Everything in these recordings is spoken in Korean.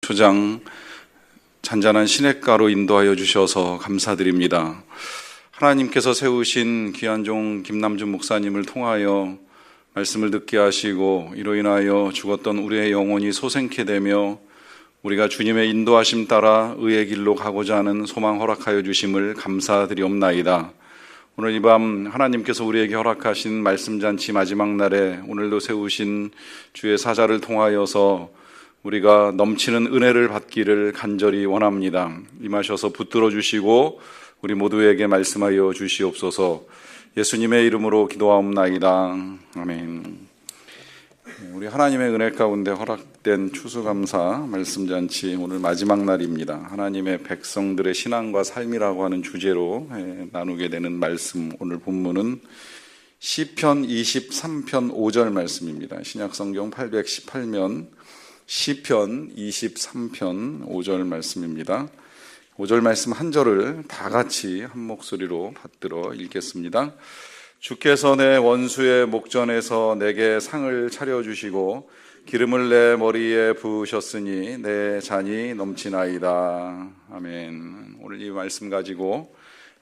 초장 잔잔한 시냇가로 인도하여 주셔서 감사드립니다. 하나님께서 세우신 귀한 종 김남준 목사님을 통하여 말씀을 듣게 하시고 이로 인하여 죽었던 우리의 영혼이 소생케 되며 우리가 주님의 인도하심 따라 의의 길로 가고자 하는 소망 허락하여 주심을 감사드리옵나이다. 오늘 이 밤 하나님께서 우리에게 허락하신 말씀잔치 마지막 날에 오늘도 세우신 주의 사자를 통하여서 우리가 넘치는 은혜를 받기를 간절히 원합니다. 임하셔서 붙들어 주시고 우리 모두에게 말씀하여 주시옵소서. 예수님의 이름으로 기도하옵나이다. 아멘. 우리 하나님의 은혜 가운데 허락된 추수감사 말씀잔치 오늘 마지막 날입니다. 하나님의 백성들의 신앙과 삶이라고 하는 주제로 나누게 되는 말씀, 오늘 본문은 시편 23편 5절 말씀입니다. 신약성경 818면 시편 23편 5절 말씀입니다. 5절 말씀 한 절을 다 같이 한 목소리로 받들어 읽겠습니다. 주께서 내 원수의 목전에서 내게 상을 차려주시고 기름을 내 머리에 부으셨으니 내 잔이 넘치나이다. 아멘. 오늘 이 말씀 가지고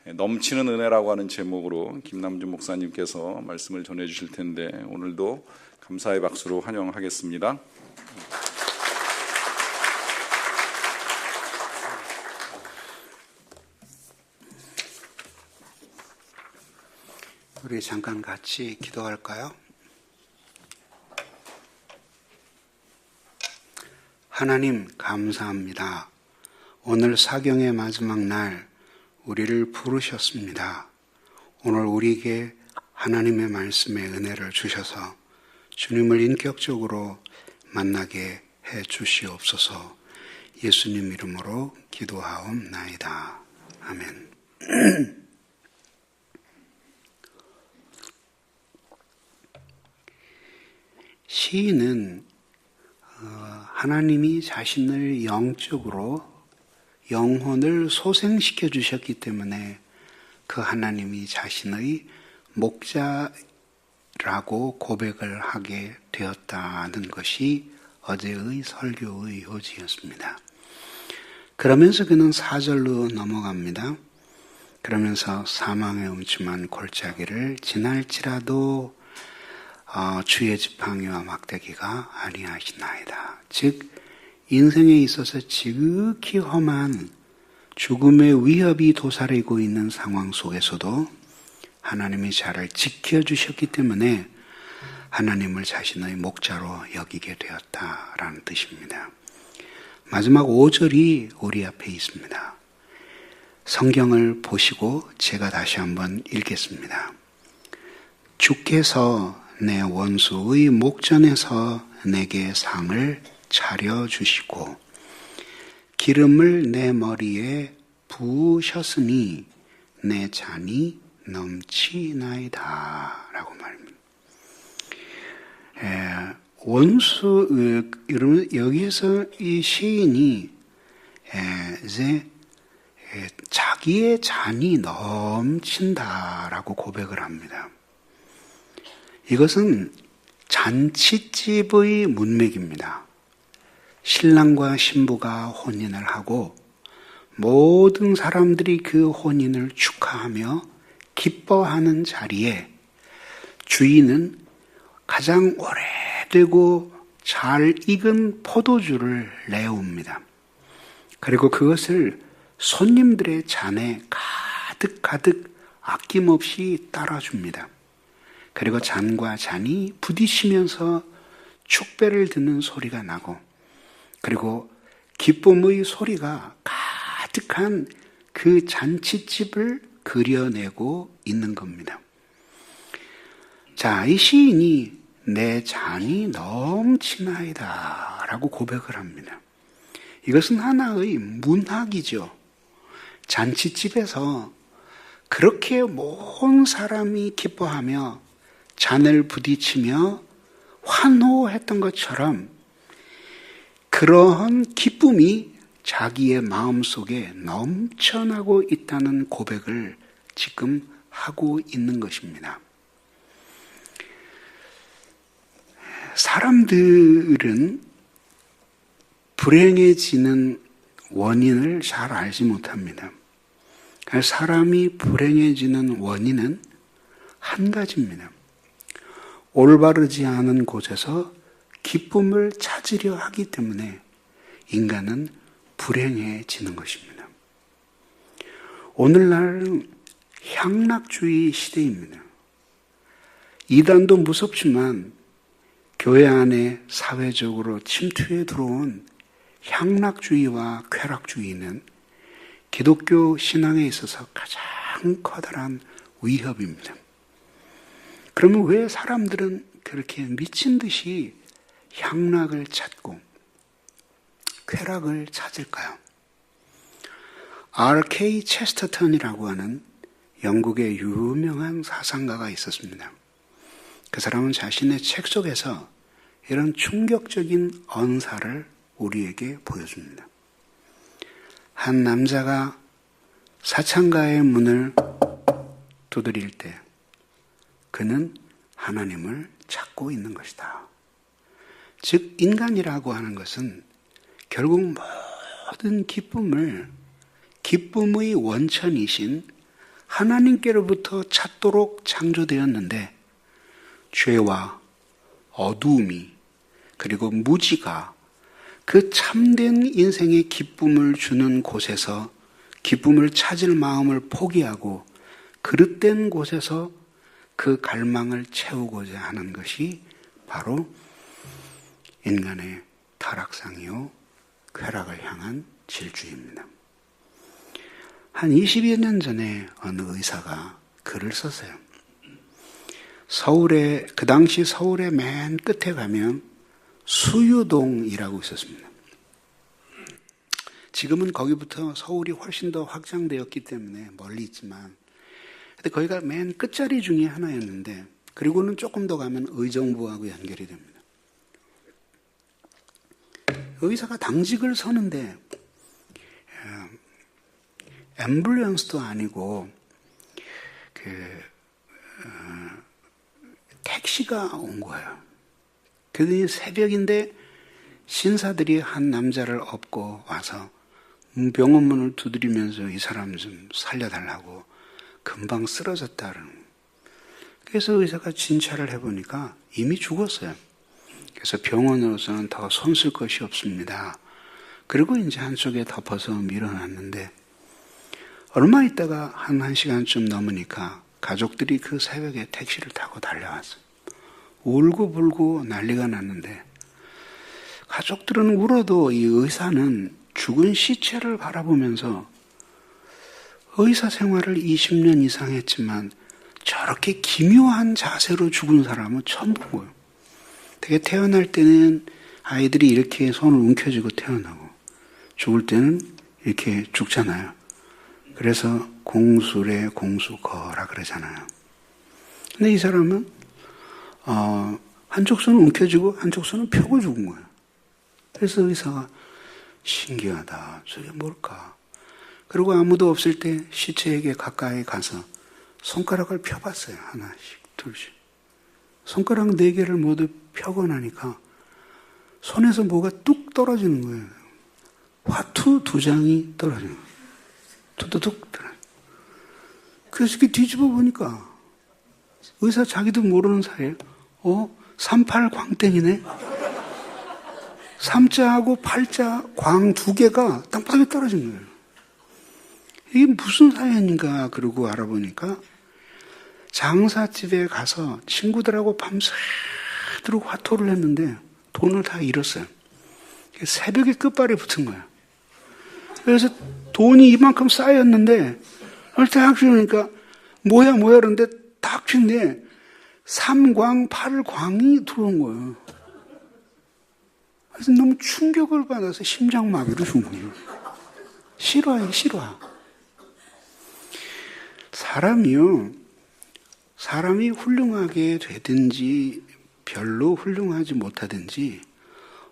넘치는 은혜라고 하는 제목으로 김남준 목사님께서 말씀을 전해주실 텐데 오늘도 감사의 박수로 환영하겠습니다. 우리 잠깐 같이 기도할까요? 하나님 감사합니다. 오늘 사경의 마지막 날 우리를 부르셨습니다. 오늘 우리에게 하나님의 말씀의 은혜를 주셔서 주님을 인격적으로 만나게 해 주시옵소서. 예수님 이름으로 기도하옵나이다. 아멘. 시인은 하나님이 자신을 영적으로 영혼을 소생시켜 주셨기 때문에 그 하나님이 자신의 목자라고 고백을 하게 되었다는 것이 어제의 설교의 요지였습니다. 그러면서 그는 4절로 넘어갑니다. 그러면서 사망의 음침한 골짜기를 지날지라도 주의 지팡이와 막대기가 아니하시나이다. 즉 인생에 있어서 지극히 험한 죽음의 위협이 도사리고 있는 상황 속에서도 하나님이 저를 지켜주셨기 때문에 하나님을 자신의 목자로 여기게 되었다라는 뜻입니다. 마지막 5절이 우리 앞에 있습니다. 성경을 보시고 제가 다시 한번 읽겠습니다. 주께서 내 원수의 목전에서 내게 상을 차려주시고 기름을 내 머리에 부으셨으니 내 잔이 넘치나이다 라고 말합니다. 여기에서 이 시인이 이제 자기의 잔이 넘친다라고 고백을 합니다. 이것은 잔치집의 문맥입니다. 신랑과 신부가 혼인을 하고 모든 사람들이 그 혼인을 축하하며 기뻐하는 자리에 주인은 가장 오래되고 잘 익은 포도주를 내옵니다. 그리고 그것을 손님들의 잔에 가득 아낌없이 따라줍니다. 그리고 잔과 잔이 부딪히면서 축배를 듣는 소리가 나고 그리고 기쁨의 소리가 가득한 그 잔치집을 그려내고 있는 겁니다. 자, 이 시인이 내 잔이 넘치나이다 라고 고백을 합니다. 이것은 하나의 문학이죠. 잔치집에서 그렇게 모든 사람이 기뻐하며 잔을 부딪히며 환호했던 것처럼 그러한 기쁨이 자기의 마음속에 넘쳐나고 있다는 고백을 지금 하고 있는 것입니다. 사람들은 불행해지는 원인을 잘 알지 못합니다. 사람이 불행해지는 원인은 한 가지입니다. 올바르지 않은 곳에서 기쁨을 찾으려 하기 때문에 인간은 불행해지는 것입니다. 오늘날은 향락주의 시대입니다. 이단도 무섭지만 교회 안에 사회적으로 침투해 들어온 향락주의와 쾌락주의는 기독교 신앙에 있어서 가장 커다란 위협입니다. 그러면 왜 사람들은 그렇게 미친 듯이 향락을 찾고 쾌락을 찾을까요? R.K. 체스터턴이라고 하는 영국의 유명한 사상가가 있었습니다. 그 사람은 자신의 책 속에서 이런 충격적인 언사를 우리에게 보여줍니다. 한 남자가 사창가의 문을 두드릴 때 그는 하나님을 찾고 있는 것이다. 즉 인간이라고 하는 것은 결국 모든 기쁨의 원천이신 하나님께로부터 찾도록 창조되었는데 죄와 어두움이 그리고 무지가 그 참된 인생의 기쁨을 주는 곳에서 기쁨을 찾을 마음을 포기하고 그릇된 곳에서 그 갈망을 채우고자 하는 것이 바로 인간의 타락상이요 쾌락을 향한 질주입니다. 한 20여 년 전에 어느 의사가 글을 썼어요. 그 당시 서울의 맨 끝에 가면 수유동이라고 있었습니다. 지금은 거기부터 서울이 훨씬 더 확장되었기 때문에 멀리 있지만, 근데 거기가 맨 끝자리 중에 하나였는데, 그리고는 조금 더 가면 의정부하고 연결이 됩니다. 의사가 당직을 서는데, 앰뷸런스도 아니고, 택시가 온 거예요. 그러더니 새벽인데 신사들이 한 남자를 업고 와서 병원 문을 두드리면서 이 사람 좀 살려달라고 금방 쓰러졌다는. 그래서 의사가 진찰을 해보니까 이미 죽었어요. 그래서 병원으로서는 더 손쓸 것이 없습니다. 그리고 이제 한쪽에 덮어서 밀어놨는데 얼마 있다가 한 1시간쯤 넘으니까 가족들이 그 새벽에 택시를 타고 달려왔어요. 울고 불고 난리가 났는데 가족들은 울어도 이 의사는 죽은 시체를 바라보면서 의사 생활을 20년 이상 했지만 저렇게 기묘한 자세로 죽은 사람은 처음 본 거예요. 되게 태어날 때는 아이들이 이렇게 손을 움켜쥐고 태어나고 죽을 때는 이렇게 죽잖아요. 그래서 공술의 공수거라 그러잖아요. 근데 이 사람은 한쪽 손은 움켜쥐고 한쪽 손은 펴고 죽은 거예요. 그래서 의사가 신기하다. 저게 뭘까? 그리고 아무도 없을 때 시체에게 가까이 가서 손가락을 펴봤어요. 하나씩, 둘씩. 손가락 4개를 모두 펴고 나니까 손에서 뭐가 뚝 떨어지는 거예요. 화투 2장이 떨어지는 거예요. 툭툭툭 떨어져요. 그래서 이렇게 뒤집어 보니까 의사 자기도 모르는 사이에 38 광땡이네. 3자하고 8자 광 2개가 땅바닥에 떨어진 거예요. 이게 무슨 사연인가 그러고 알아보니까 장사집에 가서 친구들하고 밤새도록 화토를 했는데 돈을 다 잃었어요. 새벽에 끝발에 붙은 거예요. 그래서 돈이 이만큼 쌓였는데 딱 주니까 뭐야 그러는데 딱 주는데 3광, 8광이 들어온 거예요. 그래서 너무 충격을 받아서 심장마비로 죽은 거예요. 실화예요, 실화. 사람이 훌륭하게 되든지 별로 훌륭하지 못하든지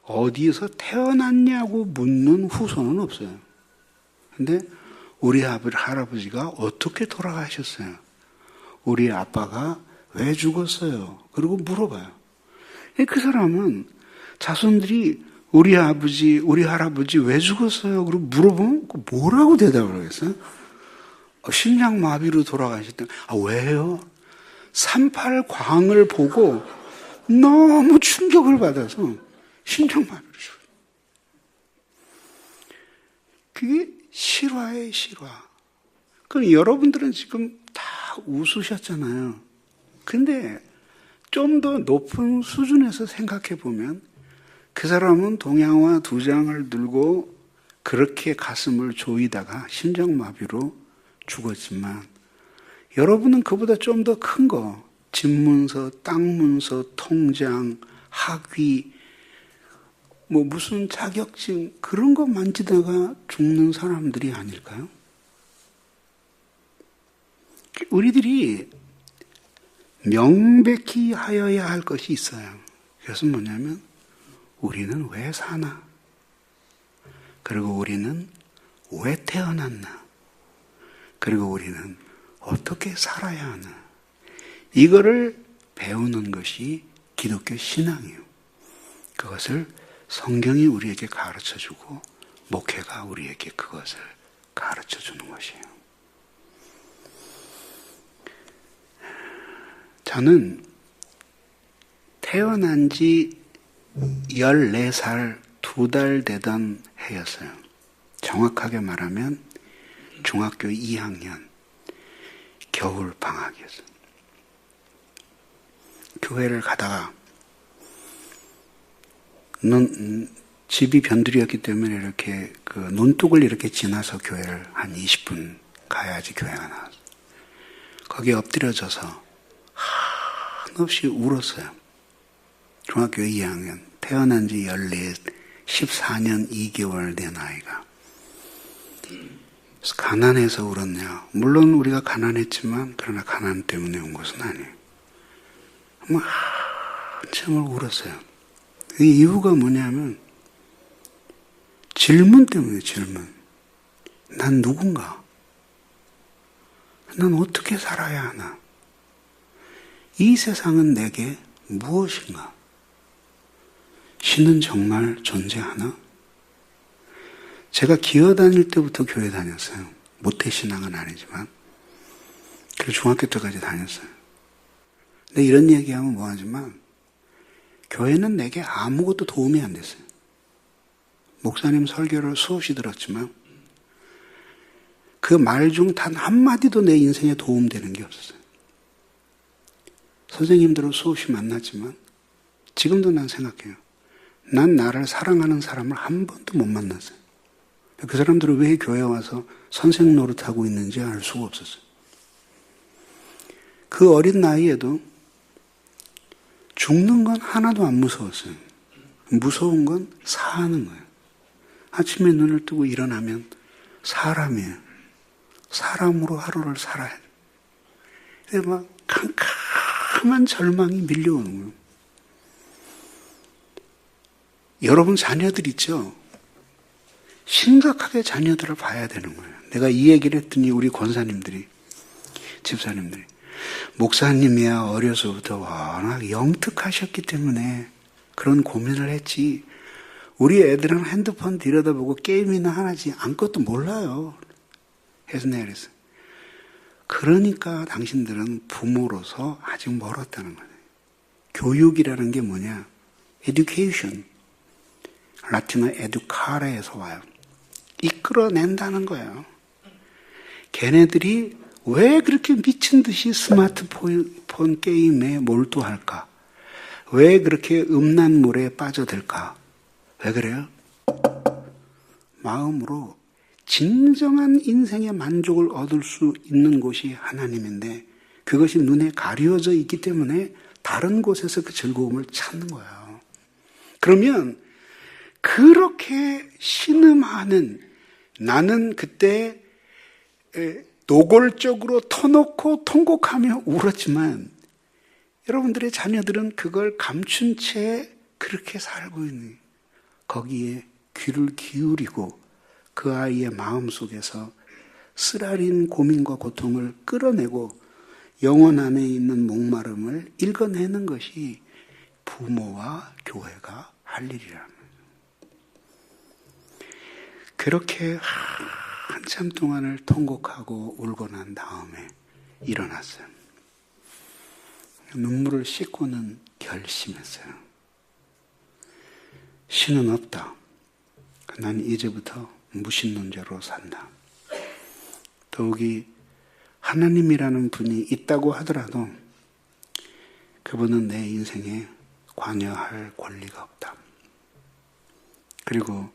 어디에서 태어났냐고 묻는 후손은 없어요. 근데 우리 할아버지가 어떻게 돌아가셨어요? 우리 아빠가 왜 죽었어요? 그리고 물어봐요. 그 사람은 자손들이 우리 아버지, 우리 할아버지 왜 죽었어요? 그리고 물어보면 뭐라고 대답을 하겠어요? 심장마비로 돌아가셨다. 왜요? 38광을 보고 너무 충격을 받아서 심장마비로 죽어요. 그게 실화예요, 실화. 그럼 여러분들은 지금 다 웃으셨잖아요. 근데 좀 더 높은 수준에서 생각해 보면 그 사람은 동양화 2장을 들고 그렇게 가슴을 조이다가 심장마비로 죽었지만 여러분은 그보다 좀 더 큰 거, 집문서, 땅문서, 통장, 학위, 무슨 자격증 그런 거 만지다가 죽는 사람들이 아닐까요? 우리들이 명백히 하여야 할 것이 있어요. 그것은 뭐냐면 우리는 왜 사나? 그리고 우리는 왜 태어났나? 그리고 우리는 어떻게 살아야 하나? 이거를 배우는 것이 기독교 신앙이에요. 그것을 성경이 우리에게 가르쳐주고 목회가 우리에게 그것을 가르쳐주는 것이에요. 저는 태어난 지 14살 2달 되던 해였어요. 정확하게 말하면 중학교 2학년 겨울 방학이었어요. 교회를 가다가 집이 변두리였기 때문에 이렇게 논둑을 이렇게 지나서 교회를 한 20분 가야지 교회가 나왔어요. 거기에 엎드려져서 한없이 울었어요. 중학교 2학년 태어난 지 14년 2개월 된 아이가. 그래서 가난해서 울었냐? 물론 우리가 가난했지만 그러나 가난 때문에 온 것은 아니에요. 한참을 울었어요. 이 이유가 뭐냐면 질문 때문에 질문. 난 누군가? 난 어떻게 살아야 하나? 이 세상은 내게 무엇인가? 신은 정말 존재하나? 제가 기어다닐 때부터 교회 다녔어요. 모태신앙은 아니지만. 그리고 중학교 때까지 다녔어요. 근데 이런 얘기하면 뭐하지만 교회는 내게 아무것도 도움이 안 됐어요. 목사님 설교를 수없이 들었지만 그 말 중 단 한마디도 내 인생에 도움되는 게 없었어요. 선생님들을 수없이 만났지만 지금도 난 생각해요. 난 나를 사랑하는 사람을 한 번도 못 만났어요. 그 사람들은 왜 교회에 와서 선생 노릇하고 있는지 알 수가 없었어요. 그 어린 나이에도 죽는 건 하나도 안 무서웠어요. 무서운 건 사는 거예요. 아침에 눈을 뜨고 일어나면 사람이에요. 사람으로 하루를 살아야 돼요. 그래서 막 캄캄한 절망이 밀려오는 거예요. 여러분 자녀들 있죠? 심각하게 자녀들을 봐야 되는 거예요. 내가 이 얘기를 했더니 우리 권사님들이, 집사님들이 목사님이야 어려서부터 워낙 영특하셨기 때문에 그런 고민을 했지 우리 애들은 핸드폰 들여다보고 게임이나 하나지 아무것도 몰라요. 해서 내가 그랬어요. 그러니까 당신들은 부모로서 아직 멀었다는 거예요. 교육이라는 게 뭐냐? education. 라틴어 educare에서 와요. 이끌어낸다는 거예요. 걔네들이 왜 그렇게 미친 듯이 스마트폰 게임에 몰두할까? 왜 그렇게 음란물에 빠져들까? 왜 그래요? 마음으로 진정한 인생의 만족을 얻을 수 있는 곳이 하나님인데 그것이 눈에 가려져 있기 때문에 다른 곳에서 그 즐거움을 찾는 거예요. 그러면 그렇게 신음하는 나는 그때 노골적으로 터놓고 통곡하며 울었지만 여러분들의 자녀들은 그걸 감춘 채 그렇게 살고 있는 거기에 귀를 기울이고 그 아이의 마음속에서 쓰라린 고민과 고통을 끌어내고 영혼 안에 있는 목마름을 읽어내는 것이 부모와 교회가 할 일이라는 거예요. 그렇게 한참 동안을 통곡하고 울고 난 다음에 일어났어요. 눈물을 씻고는 결심했어요. 신은 없다. 난 이제부터 무신론자로 산다. 더욱이 하나님이라는 분이 있다고 하더라도 그분은 내 인생에 관여할 권리가 없다. 그리고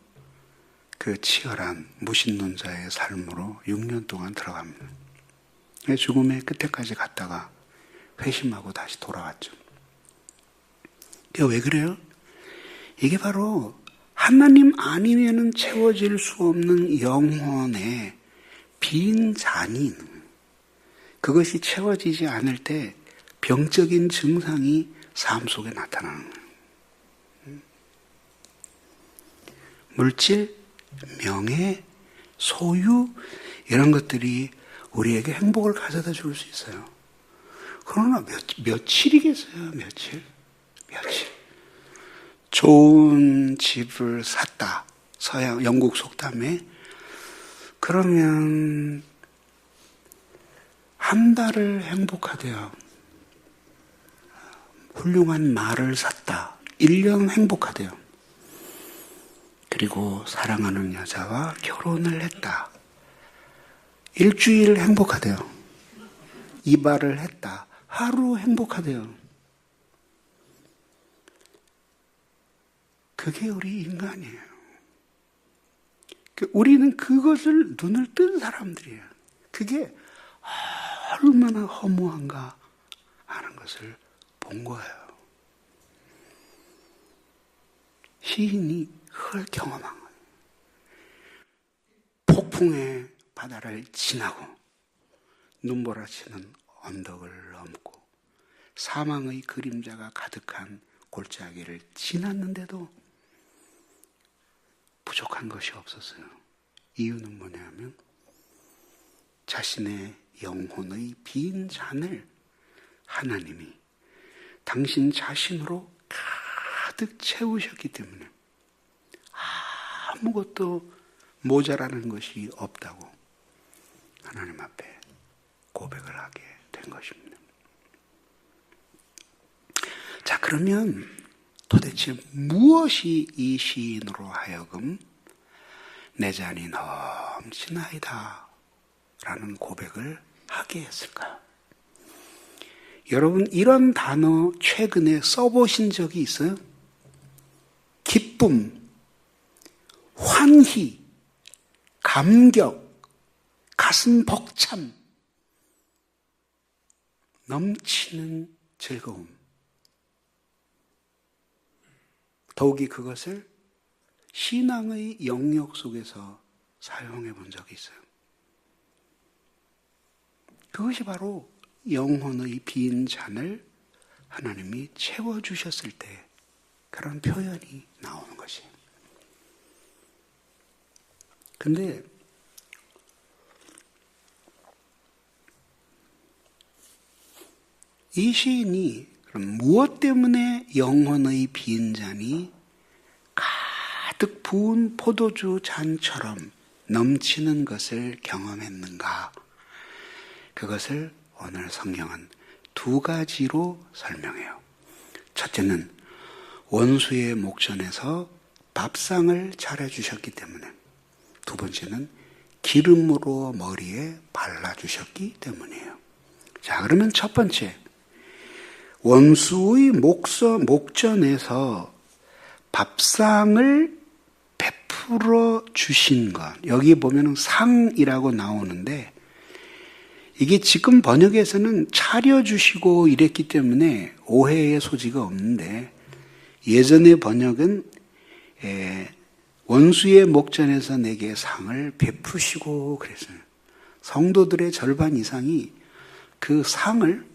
그 치열한 무신론자의 삶으로 6년 동안 들어갑니다. 죽음의 끝에까지 갔다가 회심하고 다시 돌아왔죠. 왜 그래요? 이게 바로 하나님 아니면은 채워질 수 없는 영혼의 빈 잔이 있는 거예요. 그것이 채워지지 않을 때 병적인 증상이 삶 속에 나타나는 거예요. 물질, 명예, 소유 이런 것들이 우리에게 행복을 가져다 줄 수 있어요. 그러나 며칠이겠어요? 며칠. 좋은 집을 샀다. 영국 속담에. 그러면 한 달을 행복하대요. 훌륭한 말을 샀다. 1년 행복하대요. 그리고 사랑하는 여자와 결혼을 했다. 일주일 행복하대요. 이발을 했다. 하루 행복하대요. 그게 우리 인간이에요. 우리는 그것을 눈을 뜬 사람들이에요. 그게 얼마나 허무한가 하는 것을 본 거예요. 시인이 그걸 경험한 거예요. 폭풍의 바다를 지나고 눈보라치는 언덕을 넘고 사망의 그림자가 가득한 골짜기를 지났는데도 부족한 것이 없었어요. 이유는 뭐냐면 자신의 영혼의 빈 잔을 하나님이 당신 자신으로 가득 채우셨기 때문에 아무것도 모자라는 것이 없다고 하나님 앞에 고백을 하게 된 것입니다. 자, 그러면 도대체 무엇이 이 시인으로 하여금 내 잔이 넘치나이다 라는 고백을 하게 했을까요? 여러분, 이런 단어 최근에 써보신 적이 있어요? 기쁨, 환희, 감격, 가슴 벅참, 넘치는 즐거움. 더욱이 그것을 신앙의 영역 속에서 사용해 본 적이 있어요. 그것이 바로 영혼의 빈 잔을 하나님이 채워주셨을 때 그런 표현이 나오는 것이에요. 근데 이 시인이 그럼 무엇 때문에 영혼의 빈 잔이 가득 부은 포도주 잔처럼 넘치는 것을 경험했는가? 그것을 오늘 성경은 두 가지로 설명해요. 첫째는 원수의 목전에서 밥상을 차려주셨기 때문에, 두 번째는 기름으로 머리에 발라주셨기 때문이에요. 자, 그러면 첫 번째, 원수의 목전에서 밥상을 베풀어 주신 것. 여기 보면 상이라고 나오는데 이게 지금 번역에서는 차려주시고 이랬기 때문에 오해의 소지가 없는데 예전의 번역은 원수의 목전에서 내게 상을 베푸시고 그랬어요. 성도들의 절반 이상이 그 상을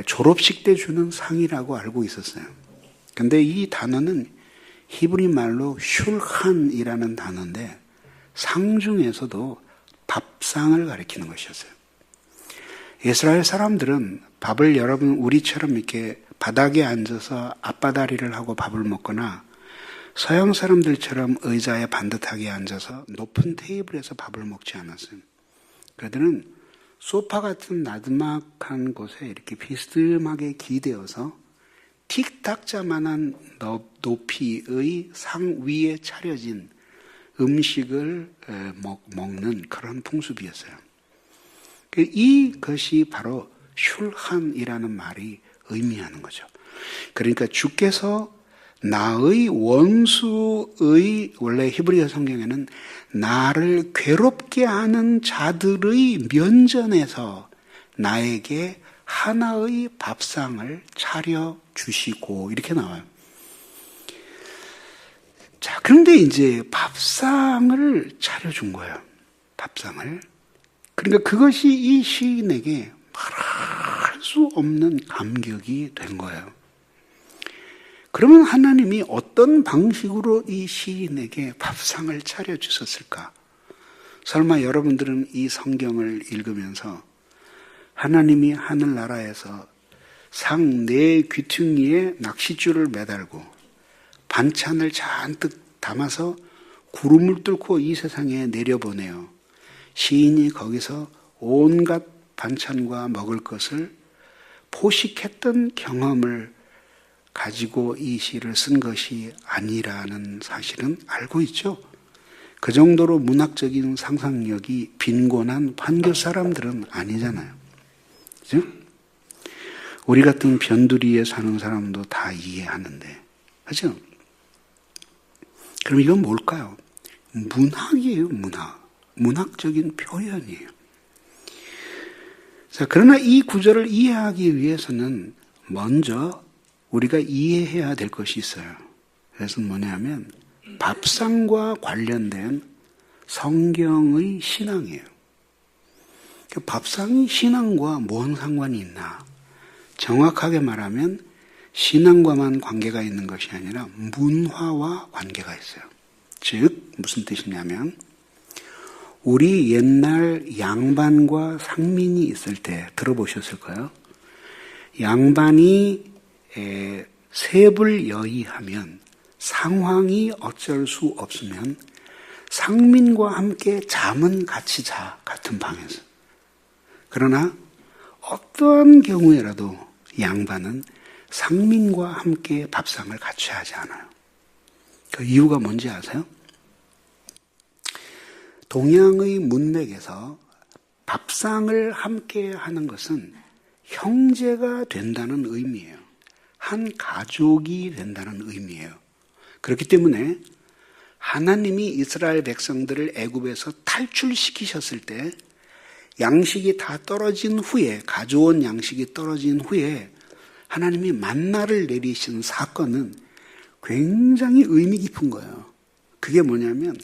졸업식 때 주는 상이라고 알고 있었어요. 근데 이 단어는 히브리 말로 슐칸이라는 단어인데 상 중에서도 밥상을 가리키는 것이었어요. 이스라엘 사람들은 밥을 여러분 우리처럼 이렇게 바닥에 앉아서 앞바다리를 하고 밥을 먹거나 서양 사람들처럼 의자에 반듯하게 앉아서 높은 테이블에서 밥을 먹지 않았어요. 그들은 소파 같은 나드막한 곳에 이렇게 비스듬하게 기대어서 틱탁자만한 높이의 상 위에 차려진 음식을 먹는 그런 풍습이었어요. 이것이 바로 슐한이라는 말이 의미하는 거죠. 그러니까 주께서 나의 원수의, 원래 히브리어 성경에는 나를 괴롭게 하는 자들의 면전에서 나에게 하나의 밥상을 차려 주시고 이렇게 나와요. 자, 그런데 이제 밥상을 차려준 거예요. 밥상을. 그러니까 그것이 이 시인에게 말할 수 없는 감격이 된 거예요. 그러면 하나님이 어떤 방식으로 이 시인에게 밥상을 차려주셨을까? 설마 여러분들은 이 성경을 읽으면서 하나님이 하늘나라에서 상 네 귀퉁이에 낚싯줄을 매달고 반찬을 잔뜩 담아서 구름을 뚫고 이 세상에 내려보내요. 시인이 거기서 온갖 반찬과 먹을 것을 포식했던 경험을 가지고 이 시를 쓴 것이 아니라는 사실은 알고 있죠. 그 정도로 문학적인 상상력이 빈곤한 판교 사람들은 아니잖아요. 그죠? 우리 같은 변두리에 사는 사람도 다 이해하는데. 그죠? 그럼 이건 뭘까요? 문학이에요, 문학. 문학적인 표현이에요. 자, 그러나 이 구절을 이해하기 위해서는 먼저 우리가 이해해야 될 것이 있어요. 그래서 뭐냐면 밥상과 관련된 성경의 신앙이에요. 밥상이 신앙과 뭔 상관이 있나? 정확하게 말하면 신앙과만 관계가 있는 것이 아니라 문화와 관계가 있어요. 즉 무슨 뜻이냐면 우리 옛날 양반과 상민이 있을 때 들어보셨을까요? 양반이 세불여의하면 상황이 어쩔 수 없으면 상민과 함께 잠은 같이 자, 같은 방에서. 그러나 어떤 경우에라도 양반은 상민과 함께 밥상을 같이 하지 않아요. 그 이유가 뭔지 아세요? 동양의 문맥에서 밥상을 함께 하는 것은 형제가 된다는 의미예요. 한 가족이 된다는 의미예요. 그렇기 때문에 하나님이 이스라엘 백성들을 애굽에서 탈출시키셨을 때 양식이 다 떨어진 후에, 가져온 양식이 떨어진 후에 하나님이 만나를 내리신 사건은 굉장히 의미 깊은 거예요. 그게 뭐냐면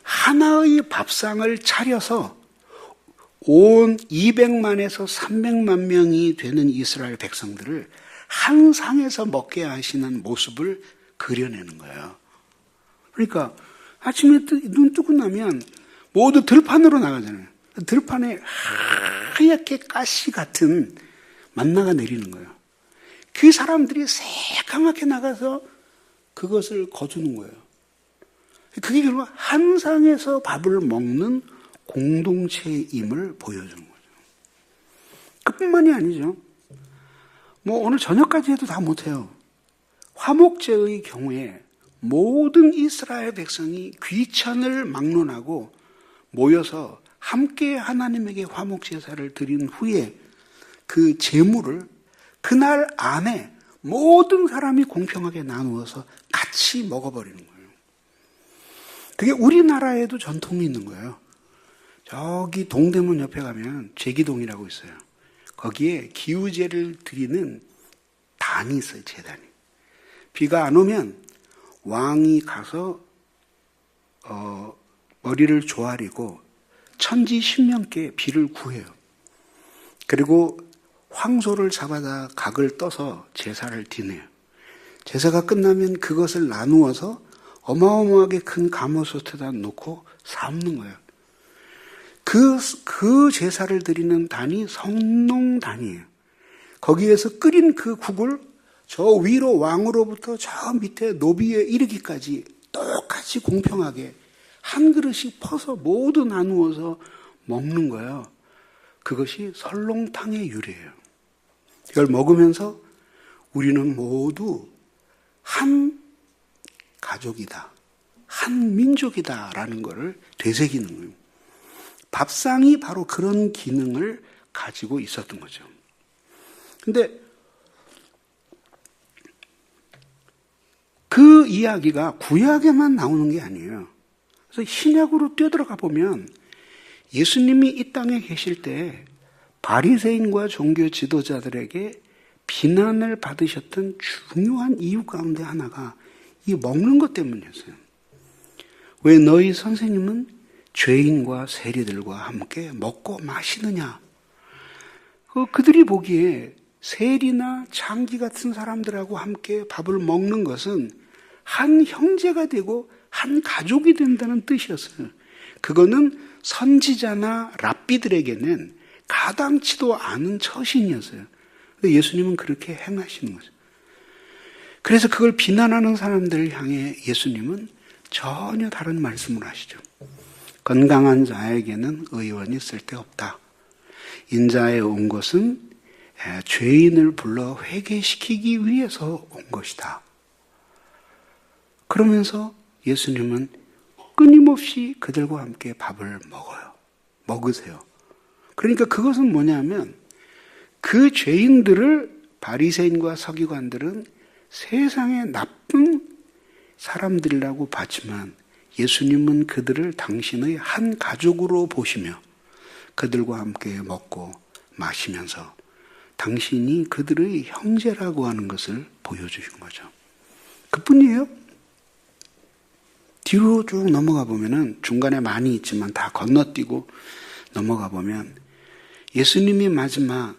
하나의 밥상을 차려서 온 200만에서 300만 명이 되는 이스라엘 백성들을 한 상에서 먹게 하시는 모습을 그려내는 거예요. 그러니까 아침에 눈 뜨고 나면 모두 들판으로 나가잖아요. 들판에 하얗게 가시 같은 만나가 내리는 거예요. 그 사람들이 새까맣게 나가서 그것을 거두는 거예요. 그게 결국 한 상에서 밥을 먹는 공동체임을 보여주는 거죠. 그뿐만이 아니죠. 오늘 저녁까지 해도 다 못해요. 화목제의 경우에 모든 이스라엘 백성이 귀천을 막론하고 모여서 함께 하나님에게 화목제사를 드린 후에 그 제물을 그날 안에 모든 사람이 공평하게 나누어서 같이 먹어버리는 거예요. 그게 우리나라에도 전통이 있는 거예요. 저기 동대문 옆에 가면 제기동이라고 있어요. 거기에 기우제를 드리는 단이 있어요, 제단이. 비가 안 오면 왕이 가서 머리를 조아리고 천지 신명께 비를 구해요. 그리고 황소를 잡아다 각을 떠서 제사를 지내요. 제사가 끝나면 그것을 나누어서 어마어마하게 큰 가마솥에다 놓고 삶는 거예요. 그 제사를 드리는 단이 성농단이에요. 거기에서 끓인 그 국을 저 위로 왕으로부터 저 밑에 노비에 이르기까지 같이 공평하게 한 그릇씩 퍼서 모두 나누어서 먹는 거예요. 그것이 설렁탕의 유래예요. 이걸 먹으면서 우리는 모두 한 가족이다, 한 민족이다라는 것을 되새기는 거예요. 밥상이 바로 그런 기능을 가지고 있었던 거죠. 근데 그 이야기가 구약에만 나오는 게 아니에요. 그래서 신약으로 뛰어들어가 보면 예수님이 이 땅에 계실 때 바리새인과 종교 지도자들에게 비난을 받으셨던 중요한 이유 가운데 하나가 이 먹는 것 때문이었어요. 왜 너희 선생님은 죄인과 세리들과 함께 먹고 마시느냐? 그들이 보기에 세리나 장기 같은 사람들하고 함께 밥을 먹는 것은 한 형제가 되고 한 가족이 된다는 뜻이었어요. 그거는 선지자나 랍비들에게는 가당치도 않은 처신이었어요. 예수님은 그렇게 행하시는 거죠. 그래서 그걸 비난하는 사람들을 향해 예수님은 전혀 다른 말씀을 하시죠. 건강한 자에게는 의원이 쓸데없다. 인자에 온 것은 죄인을 불러 회개시키기 위해서 온 것이다. 그러면서 예수님은 끊임없이 그들과 함께 밥을 먹어요. 먹으세요. 그러니까 그것은 뭐냐면 그 죄인들을 바리새인과 서기관들은 세상의 나쁜 사람들이라고 봤지만 예수님은 그들을 당신의 한 가족으로 보시며 그들과 함께 먹고 마시면서 당신이 그들의 형제라고 하는 것을 보여주신 거죠. 그뿐이에요. 뒤로 쭉 넘어가 보면은 중간에 많이 있지만 다 건너뛰고 넘어가 보면 예수님이 마지막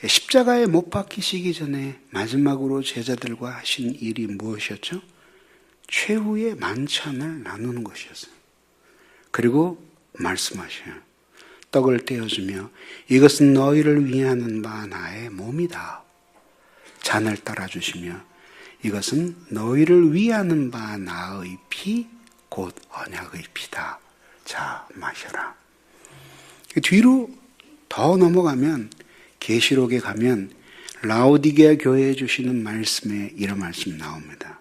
십자가에 못 박히시기 전에 마지막으로 제자들과 하신 일이 무엇이었죠? 최후의 만찬을 나누는 것이었어요. 그리고 말씀하셔요. 떡을 떼어주며 이것은 너희를 위하는 바 나의 몸이다. 잔을 따라주시며 이것은 너희를 위하는 바 나의 피, 곧 언약의 피다. 자, 마셔라. 뒤로 더 넘어가면 계시록에 가면 라오디게아 교회에 주시는 말씀에 이런 말씀 나옵니다.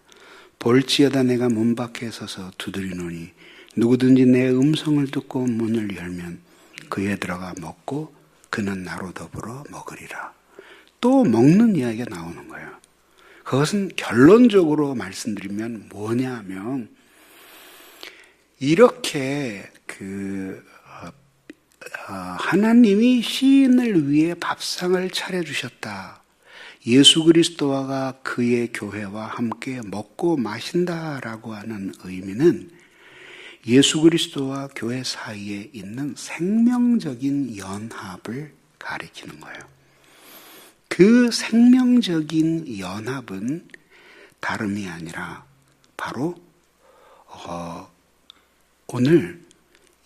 볼지어다 내가 문 밖에 서서 두드리노니 누구든지 내 음성을 듣고 문을 열면 그에 들어가 먹고 그는 나로 더불어 먹으리라. 또 먹는 이야기가 나오는 거예요. 그것은 결론적으로 말씀드리면 뭐냐면 이렇게 하나님이 시인을 위해 밥상을 차려주셨다. 예수 그리스도가 그의 교회와 함께 먹고 마신다라고 하는 의미는 예수 그리스도와 교회 사이에 있는 생명적인 연합을 가리키는 거예요. 그 생명적인 연합은 다름이 아니라 바로 오늘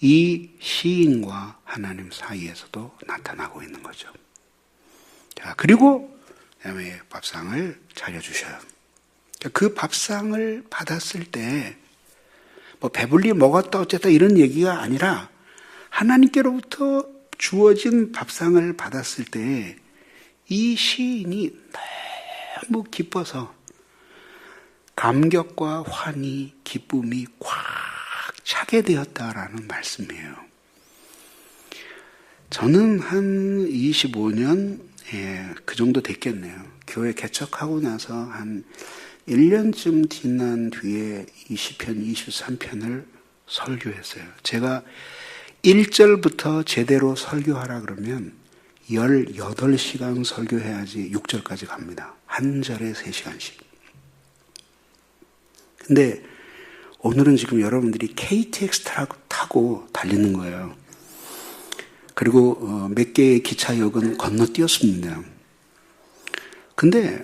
이 시인과 하나님 사이에서도 나타나고 있는 거죠. 자, 그리고 그다음에 밥상을 차려주셔요. 그 밥상을 받았을 때 뭐 배불리 먹었다 어쨌다 이런 얘기가 아니라 하나님께로부터 주어진 밥상을 받았을 때 이 시인이 너무 기뻐서 감격과 환희, 기쁨이 꽉 차게 되었다라는 말씀이에요. 저는 한 25년 그 정도 됐겠네요. 교회 개척하고 나서 한 1년쯤 지난 뒤에 20편, 23편을 설교했어요. 제가 1절부터 제대로 설교하라 그러면 18시간 설교해야지 6절까지 갑니다. 한 절에 3시간씩. 근데 오늘은 지금 여러분들이 KTX 타고 달리는 거예요. 그리고 몇 개의 기차역은 건너뛰었습니다. 근데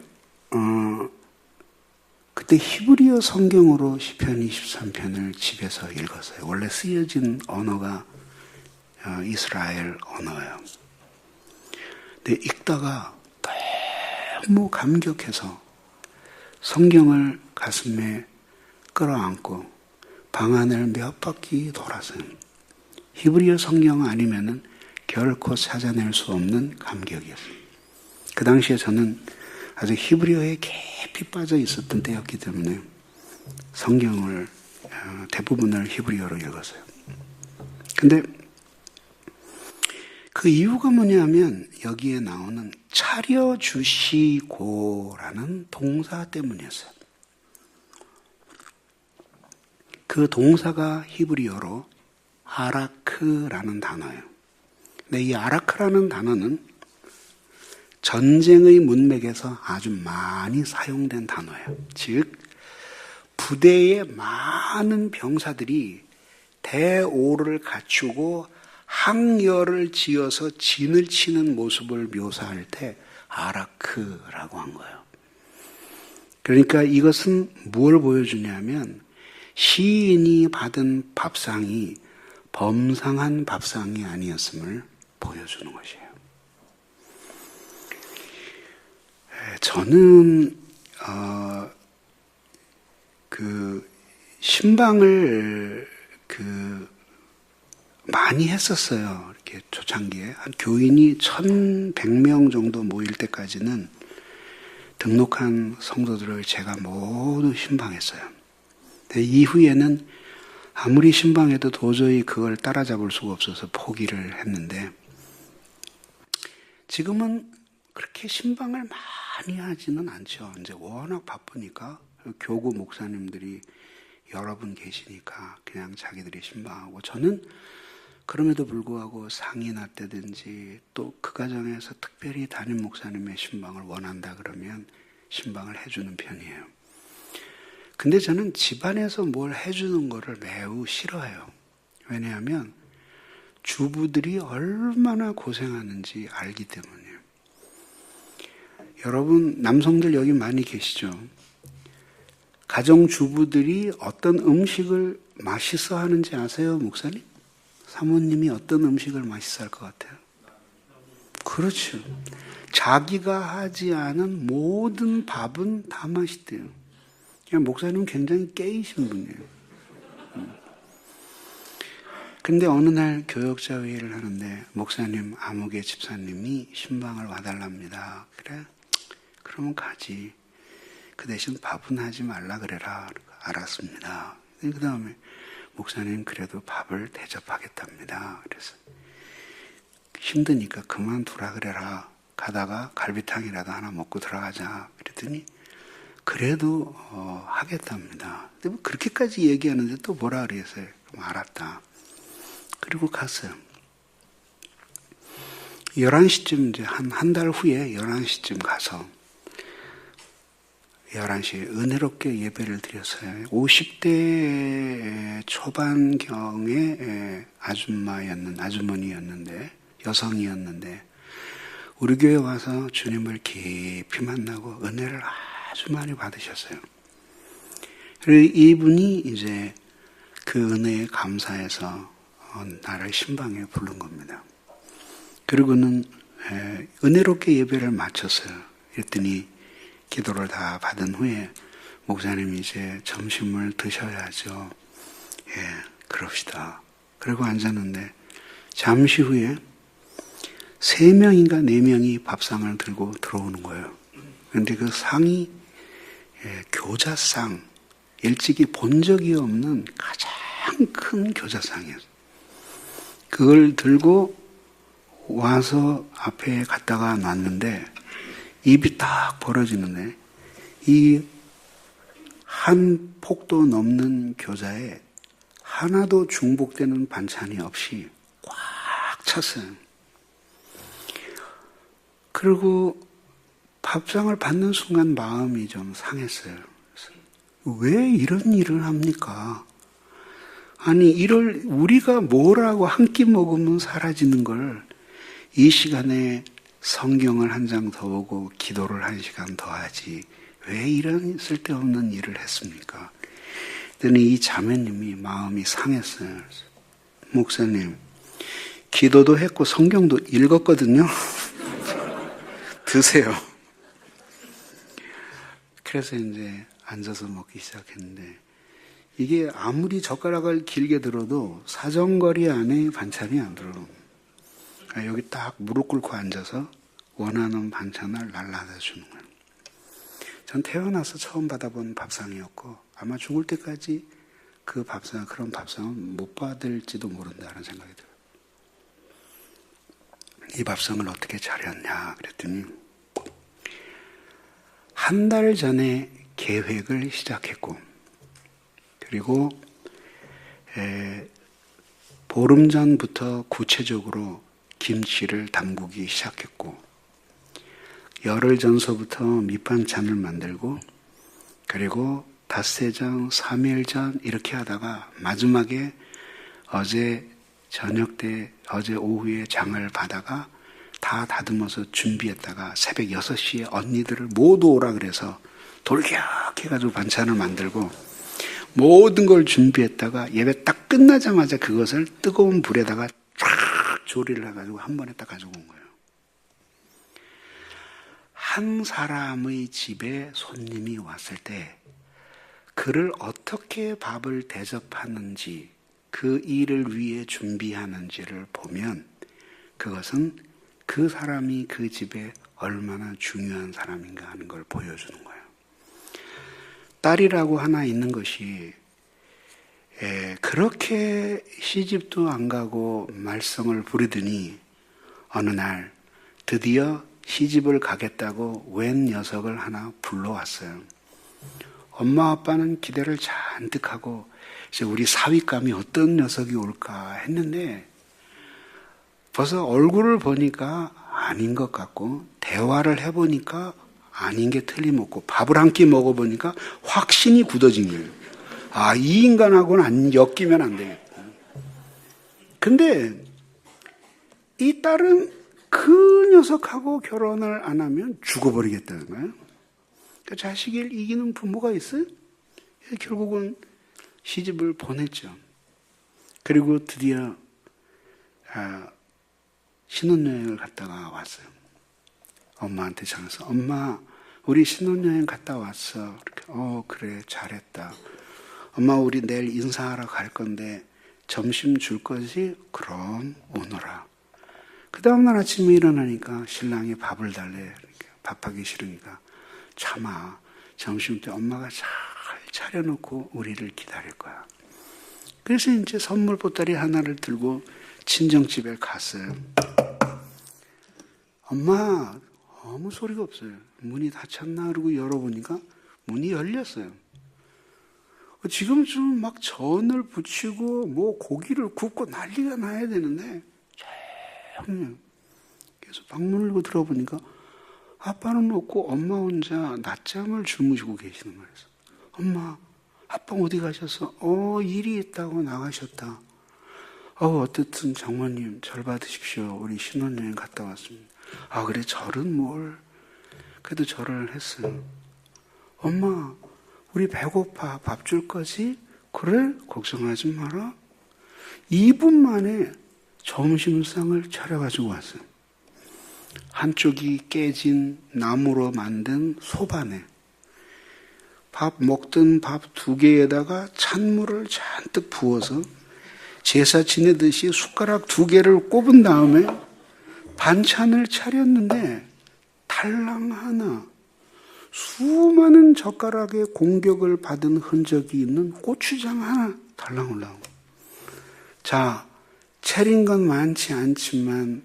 그때 히브리어 성경으로 시편 23편을 집에서 읽었어요. 원래 쓰여진 언어가 이스라엘 언어예요. 근데 읽다가 너무 감격해서 성경을 가슴에 끌어안고 방 안을 몇 바퀴 돌았어요. 히브리어 성경 아니면은 결코 찾아낼 수 없는 감격이었어요. 그 당시에 저는 아주 히브리어에 깊이 빠져 있었던 때였기 때문에 성경을 대부분을 히브리어로 읽었어요. 근데 그 이유가 뭐냐면 여기에 나오는 차려주시고라는 동사 때문이었어요. 그 동사가 히브리어로 아라크라는 단어예요. 근데 이 아라크라는 단어는 전쟁의 문맥에서 아주 많이 사용된 단어예요. 즉 부대의 많은 병사들이 대오를 갖추고 항열을 지어서 진을 치는 모습을 묘사할 때 아라크라고 한 거예요. 그러니까 이것은 무엇을 보여주냐면 시인이 받은 밥상이 범상한 밥상이 아니었음을 보여주는 것이에요. 저는 신방을 많이 했었어요. 이렇게 초창기에 한 교인이 1,100명 정도 모일 때까지는 등록한 성도들을 제가 모두 신방했어요. 근데 이후에는 아무리 신방해도 도저히 그걸 따라잡을 수가 없어서 포기를 했는데 지금은 그렇게 신방을 많이 하지는 않죠. 이제 워낙 바쁘니까 교구 목사님들이 여러 분 계시니까 그냥 자기들이 신방하고 저는 그럼에도 불구하고 상이나 때든지 또 그 과정에서 특별히 담임 목사님의 신방을 원한다 그러면 신방을 해주는 편이에요. 근데 저는 집안에서 뭘 해주는 거를 매우 싫어해요. 왜냐하면 주부들이 얼마나 고생하는지 알기 때문이에요. 여러분 남성들 여기 많이 계시죠? 가정주부들이 어떤 음식을 맛있어 하는지 아세요, 목사님? 사모님이 어떤 음식을 맛있어 할 것 같아요? 그렇죠. 자기가 하지 않은 모든 밥은 다 맛있대요. 그냥 목사님은 굉장히 깨이신 분이에요. 근데 어느 날 교역자 회의를 하는데 목사님 아무개 집사님이 신방을 와달랍니다. 그래? 그러면 가지. 그 대신 밥은 하지 말라 그래라. 알았습니다. 그 다음에 목사님 그래도 밥을 대접하겠답니다. 그래서 힘드니까 그만두라 그래라. 가다가 갈비탕이라도 하나 먹고 들어가자. 그랬더니 그래도 하겠답니다. 근데 뭐 그렇게까지 얘기하는데 또 뭐라 그랬어요. 그럼 알았다. 그리고 갔어요. 11시쯤 이제 한 달 후에 11시쯤 가서 11시에 은혜롭게 예배를 드렸어요. 50대 초반경의 아주머니였는데, 여성이었는데, 우리 교회 와서 주님을 깊이 만나고 은혜를 아주 많이 받으셨어요. 그리고 이분이 이제 그 은혜에 감사해서 나를 신방에 부른 겁니다. 그리고는 은혜롭게 예배를 마쳤어요. 그랬더니 기도를 다 받은 후에 목사님이 이제 점심을 드셔야죠. 그럽시다. 그리고 앉았는데 잠시 후에 3명인가 4명이 밥상을 들고 들어오는 거예요. 그런데 그 상이 교자상, 일찍이 본 적이 없는 가장 큰 교자상이었어요. 그걸 들고 와서 앞에 갖다가 놨는데 입이 딱 벌어지는데 이 한 폭도 넘는 교자에 하나도 중복되는 반찬이 없이 꽉 찼어요. 그리고 밥상을 받는 순간 마음이 좀 상했어요. 왜 이런 일을 합니까? 아니 우리가 뭐라고 한 끼 먹으면 사라지는 걸 이 시간에 성경을 한 장 더 보고 기도를 1시간 더 하지 왜 이런 쓸데없는 일을 했습니까? 그랬더니 이 자매님이 마음이 상했어요. 목사님 기도도 했고 성경도 읽었거든요. 드세요. 그래서 이제 앉아서 먹기 시작했는데 이게 아무리 젓가락을 길게 들어도 사정거리 안에 반찬이 안 들어. 여기 딱 무릎 꿇고 앉아서 원하는 반찬을 날라다 주는 거예요. 전 태어나서 처음 받아본 밥상이었고 아마 죽을 때까지 그 밥상, 그런 밥상은 못 받을지도 모른다는 생각이 들어요. 이 밥상을 어떻게 차렸냐 그랬더니 한 달 전에 계획을 시작했고 그리고 보름 전부터 구체적으로 김치를 담그기 시작했고 열흘 전서부터 밑반찬을 만들고 그리고 닷새 전, 3일 전 이렇게 하다가 마지막에 어제 저녁 때 어제 오후에 장을 봐다가 다 다듬어서 준비했다가 새벽 6시에 언니들을 모두 오라 그래서 돌격해가지고 반찬을 만들고 모든 걸 준비했다가 예배 딱 끝나자마자 그것을 뜨거운 불에다가 쫙 조리를 해가지고 한 번에 딱 가지고 온 거예요. 한 사람의 집에 손님이 왔을 때 그를 어떻게 밥을 대접하는지 그 일을 위해 준비하는지를 보면 그것은 그 사람이 그 집에 얼마나 중요한 사람인가 하는 걸 보여주는 거예요. 딸이라고 하나 있는 것이 그렇게 시집도 안 가고 말썽을 부리더니 어느 날 드디어 시집을 가겠다고 웬 녀석을 하나 불러왔어요. 엄마 아빠는 기대를 잔뜩 하고 이제 우리 사윗감이 어떤 녀석이 올까 했는데 벌써 얼굴을 보니까 아닌 것 같고 대화를 해보니까 아닌 게 틀림없고 밥을 한 끼 먹어보니까 확신이 굳어진 거예요. 아, 이 인간하고는 안 엮이면 안 되겠다. 근데 이 딸은 그 녀석하고 결혼을 안 하면 죽어버리겠다는 거예요. 그러니까 자식을 이기는 부모가 있어요? 결국은 시집을 보냈죠. 그리고 드디어 신혼여행을 갔다가 왔어요. 엄마한테 전화해서 엄마 우리 신혼여행 갔다 왔어. 이렇게 그래 잘했다. 엄마 우리 내일 인사하러 갈 건데 점심 줄 거지? 그럼 오너라. 그 다음날 아침에 일어나니까 신랑이 밥을 달래. 이렇게 밥하기 싫으니까 참아. 점심 때 엄마가 잘 차려놓고 우리를 기다릴 거야. 그래서 이제 선물 보따리 하나를 들고 친정집에 갔어요. 엄마 아무 소리가 없어요. 문이 닫혔나 그러고 열어보니까 문이 열렸어요. 지금쯤 막 전을 부치고 뭐 고기를 굽고 난리가 나야 되는데 조용히 그래서 방문을 열고 들어보니까 아빠는 없고 엄마 혼자 낮잠을 주무시고 계시는 거예요. 엄마 아빠 어디 가셨어? 일이 있다고 나가셨다. 어쨌든 장모님 절 받으십시오. 우리 신혼여행 갔다 왔습니다. 아 그래 절은 뭘 그래도 절을 했어요. 엄마 우리 배고파 밥 줄 거지? 그래 걱정하지 마라. 2분 만에 점심상을 차려가지고 왔어요. 한쪽이 깨진 나무로 만든 소반에 밥 먹던 밥 2개에다가 찬물을 잔뜩 부어서 제사 지내듯이 숟가락 2개를 꼽은 다음에 반찬을 차렸는데 달랑 하나 수많은 젓가락의 공격을 받은 흔적이 있는 고추장 하나 달랑 올라오고 자 차린 건 많지 않지만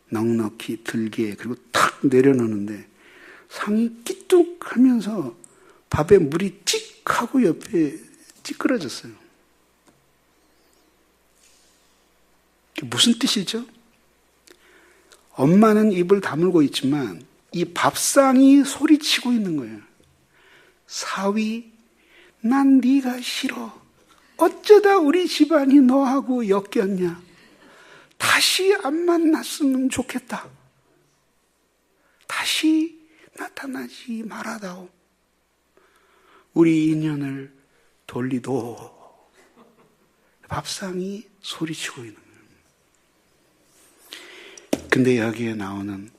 넉넉히 들게 그리고 탁 내려놓는데 상이 끼뚝하면서 밥에 물이 찍 하고 옆에 찌그러졌어요. 그게 무슨 뜻이죠? 엄마는 입을 다물고 있지만 이 밥상이 소리치고 있는 거예요. 사위, 난 네가 싫어. 어쩌다 우리 집안이 너하고 엮였냐. 다시 안 만났으면 좋겠다. 다시 나타나지 말아다오. 우리 인연을 돌리도. 밥상이 소리치고 있는 거예요. 근데 여기에 나오는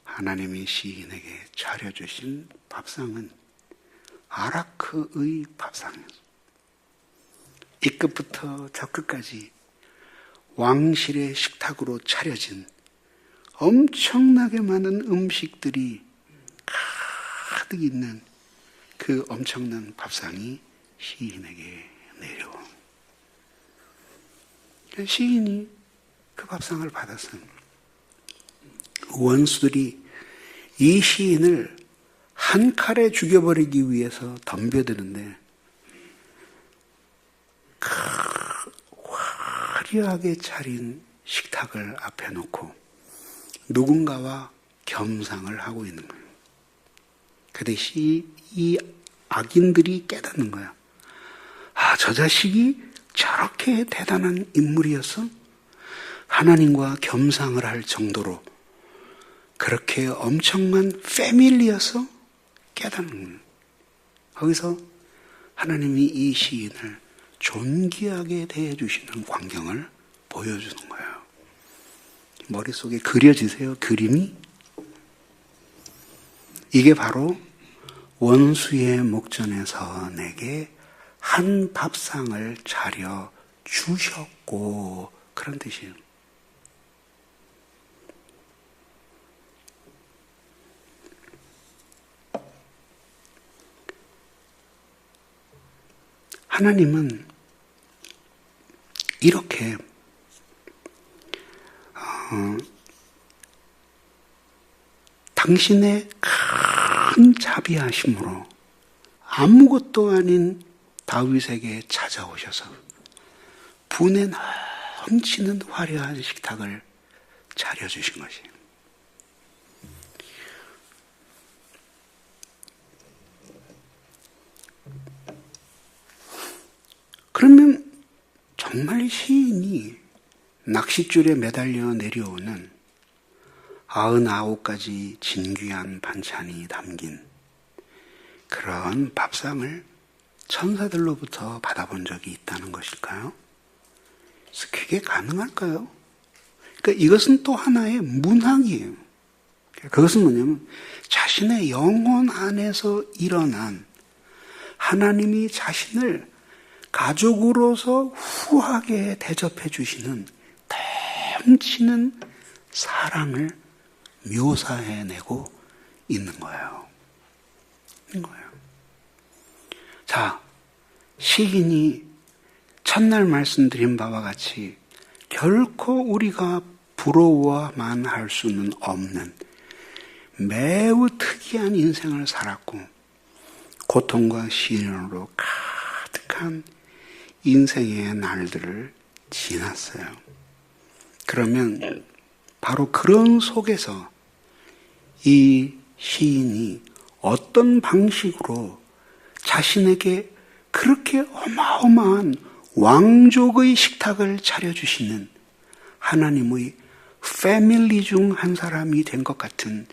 하나님이 시인에게 차려주신 밥상은 아라크의 밥상이었어요. 이 끝부터 저 끝까지 왕실의 식탁으로 차려진 엄청나게 많은 음식들이 가득 있는 그 엄청난 밥상이 시인에게 내려와. 시인이 그 밥상을 받아서 원수들이 이 시인을 한 칼에 죽여버리기 위해서 덤벼드는데 화려하게 차린 식탁을 앞에 놓고 누군가와 겸상을 하고 있는 거예요. 그 대신 이 악인들이 깨닫는 거야. 아, 저 자식이 저렇게 대단한 인물이어서 하나님과 겸상을 할 정도로 그렇게 엄청난 패밀리여서 깨닫는 거예요. 거기서 하나님이 이 시인을 존귀하게 대해주시는 광경을 보여주는 거예요. 머릿속에 그려지세요, 그림이? 이게 바로 원수의 목전에서 내게 한 밥상을 차려 주셨고, 그런 뜻이에요. 하나님은 이렇게 당신의 큰 자비하심으로 아무것도 아닌 다윗에게 찾아오셔서 분에 넘치는 화려한 식탁을 차려주신 것이에요. 그러면 정말 시인이 낚싯줄에 매달려 내려오는 99가지 진귀한 반찬이 담긴 그런 밥상을 천사들로부터 받아본 적이 있다는 것일까요? 그래서 그게 가능할까요? 그러니까 이것은 또 하나의 문학이에요. 그것은 뭐냐면 자신의 영혼 안에서 일어난 하나님이 자신을 가족으로서 후하게 대접해 주시는 넘치는 사랑을 묘사해내고 있는 거예요. 자, 시인이 첫날 말씀드린 바와 같이 결코 우리가 부러워만 할 수는 없는 매우 특이한 인생을 살았고 고통과 시련으로 가득한 인생의 날들을 지났어요. 그러면 바로 그런 속에서 이 시인이 어떤 방식으로 자신에게 그렇게 어마어마한 왕족의 식탁을 차려주시는 하나님의 패밀리 중 한 사람이 된 것 같은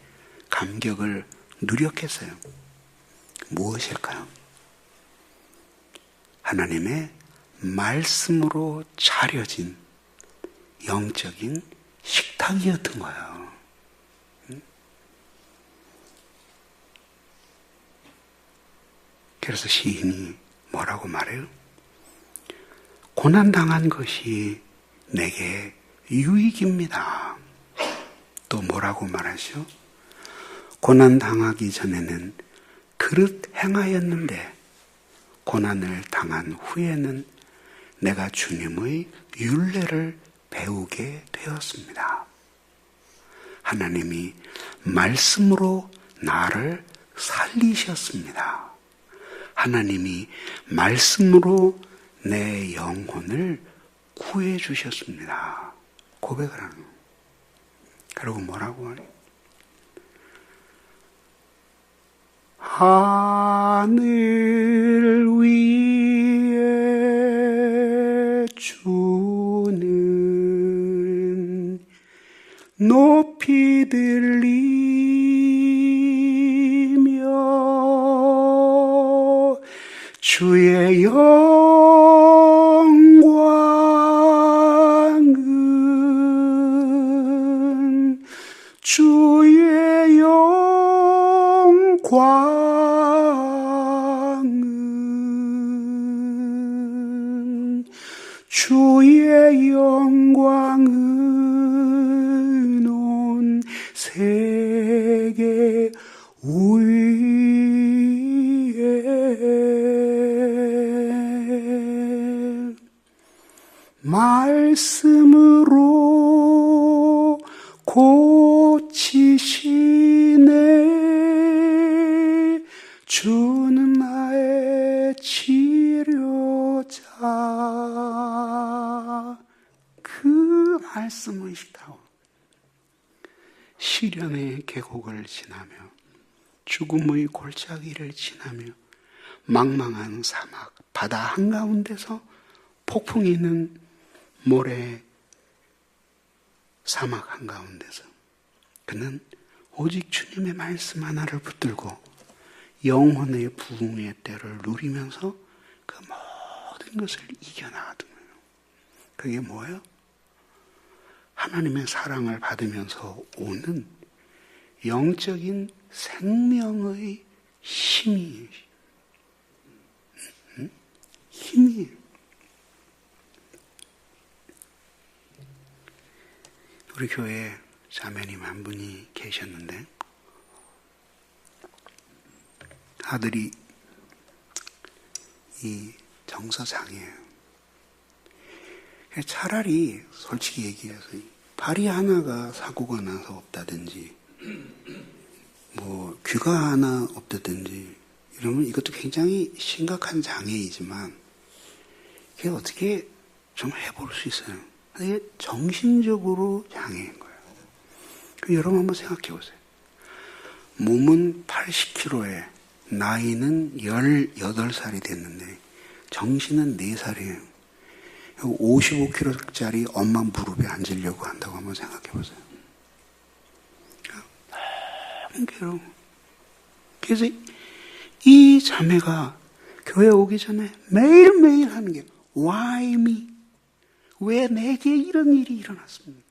감격을 누렸겠어요. 무엇일까요? 하나님의 말씀으로 차려진 영적인 식탁이었던 거예요. 그래서 시인이 뭐라고 말해요? 고난당한 것이 내게 유익입니다. 또 뭐라고 말하죠? 고난당하기 전에는 그릇 행하였는데 고난을 당한 후에는 내가 주님의 율례를 배우게 되었습니다. 하나님이 말씀으로 나를 살리셨습니다. 하나님이 말씀으로 내 영혼을 구해 주셨습니다. 고백을 하는 거예요. 그리고 뭐라고 하니? 하늘 위에 주는 높이 들리며 주의 영광은 주의 영광은 위에 말씀으로 고치시네. 주는 나의 치료자. 그 말씀을 따라 시련의 계곡을 지나며 죽음의 골짜기를 지나며 망망한 사막, 바다 한가운데서 폭풍이 있는 모래 사막 한가운데서 그는 오직 주님의 말씀 하나를 붙들고 영혼의 부흥의 때를 누리면서 그 모든 것을 이겨나가던 거예요. 그게 뭐예요? 하나님의 사랑을 받으면서 오는 영적인 생명의 힘이에요. 힘이에요. 우리 교회에 자매님 한 분이 계셨는데 아들이 이 정서장애예요. 차라리 솔직히 얘기해서 발이 하나가 사고가 나서 없다든지 뭐 귀가 하나 없다든지 이러면 이것도 굉장히 심각한 장애이지만 이게 어떻게 좀 해볼 수 있어요. 이게 정신적으로 장애인 거예요. 여러분 한번 생각해 보세요. 몸은 80kg에 나이는 18살이 됐는데 정신은 4살이에요. 55kg짜리 엄마 무릎에 앉으려고 한다고 한번 생각해 보세요. 너무 괴로워. 그래서 이 자매가 교회 오기 전에 매일매일 하는 게 Why me? 왜 내게 이런 일이 일어났습니까?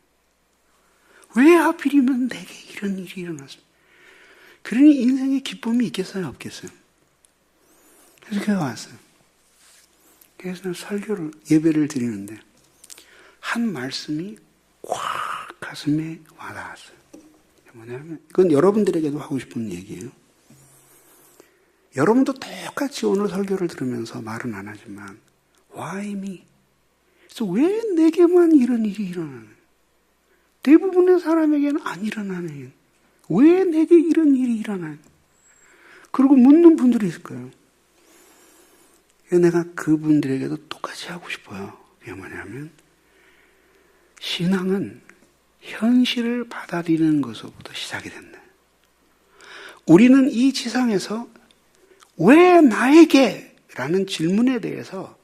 왜 하필이면 내게 이런 일이 일어났습니까? 그러니 인생에 기쁨이 있겠어요? 없겠어요? 그래서 교회 왔어요. 그래서 설교를, 예배를 드리는데 한 말씀이 꽉 가슴에 와닿았어요. 뭐냐면 이건 여러분들에게도 하고 싶은 얘기예요. 여러분도 똑같이 오늘 설교를 들으면서 말은 안 하지만 Why me? 그래서 왜 내게만 이런 일이 일어나는? 대부분의 사람에게는 안 일어나는 일. 왜 내게 이런 일이 일어나는? 그리고 묻는 분들이 있을 거예요. 내가 그분들에게도 똑같이 하고 싶어요. 그게 뭐냐면 신앙은 현실을 받아들이는 것으로부터 시작이 된다. 우리는 이 지상에서 왜 나에게? 라는 질문에 대해서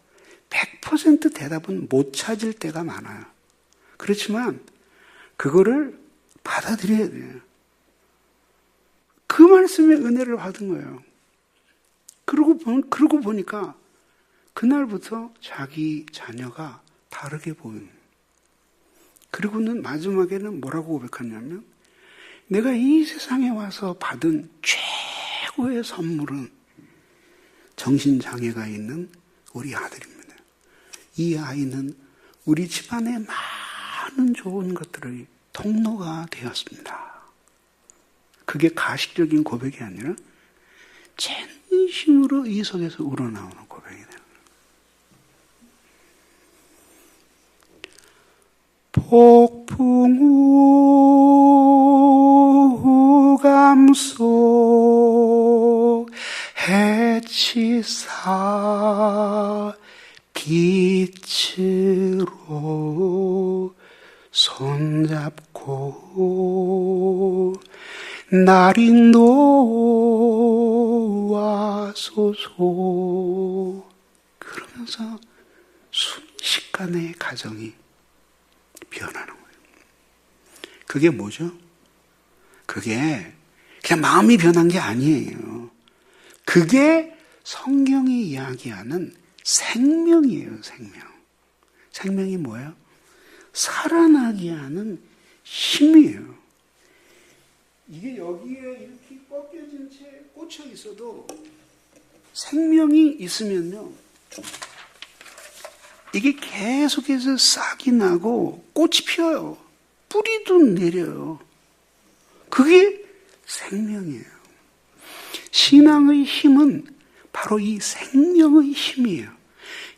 100% 대답은 못 찾을 때가 많아요. 그렇지만 그거를 받아들여야 돼요. 그 말씀에 은혜를 받은 거예요. 그러고 보니까 그날부터 자기 자녀가 다르게 보이는 거예요. 그리고는 마지막에는 뭐라고 고백하냐면 내가 이 세상에 와서 받은 최고의 선물은 정신장애가 있는 우리 아들입니다. 이 아이는 우리 집안의 많은 좋은 것들의 통로가 되었습니다. 그게 가식적인 고백이 아니라 진심으로 이 속에서 우러나오는 고백이 돼요. 폭풍 후 감속 해치사 빛으로 손잡고 날이 놓아소서. 그러면서 순식간에 가정이 변하는 거예요. 그게 뭐죠? 그게 그냥 마음이 변한 게 아니에요. 그게 성경이 이야기하는 생명이에요, 생명. 생명이 뭐예요? 살아나게 하는 힘이에요. 이게 여기에 이렇게 꺾여진 채 꽂혀 있어도 생명이 있으면요. 이게 계속해서 싹이 나고 꽃이 피어요. 뿌리도 내려요. 그게 생명이에요. 신앙의 힘은 바로 이 생명의 힘이에요.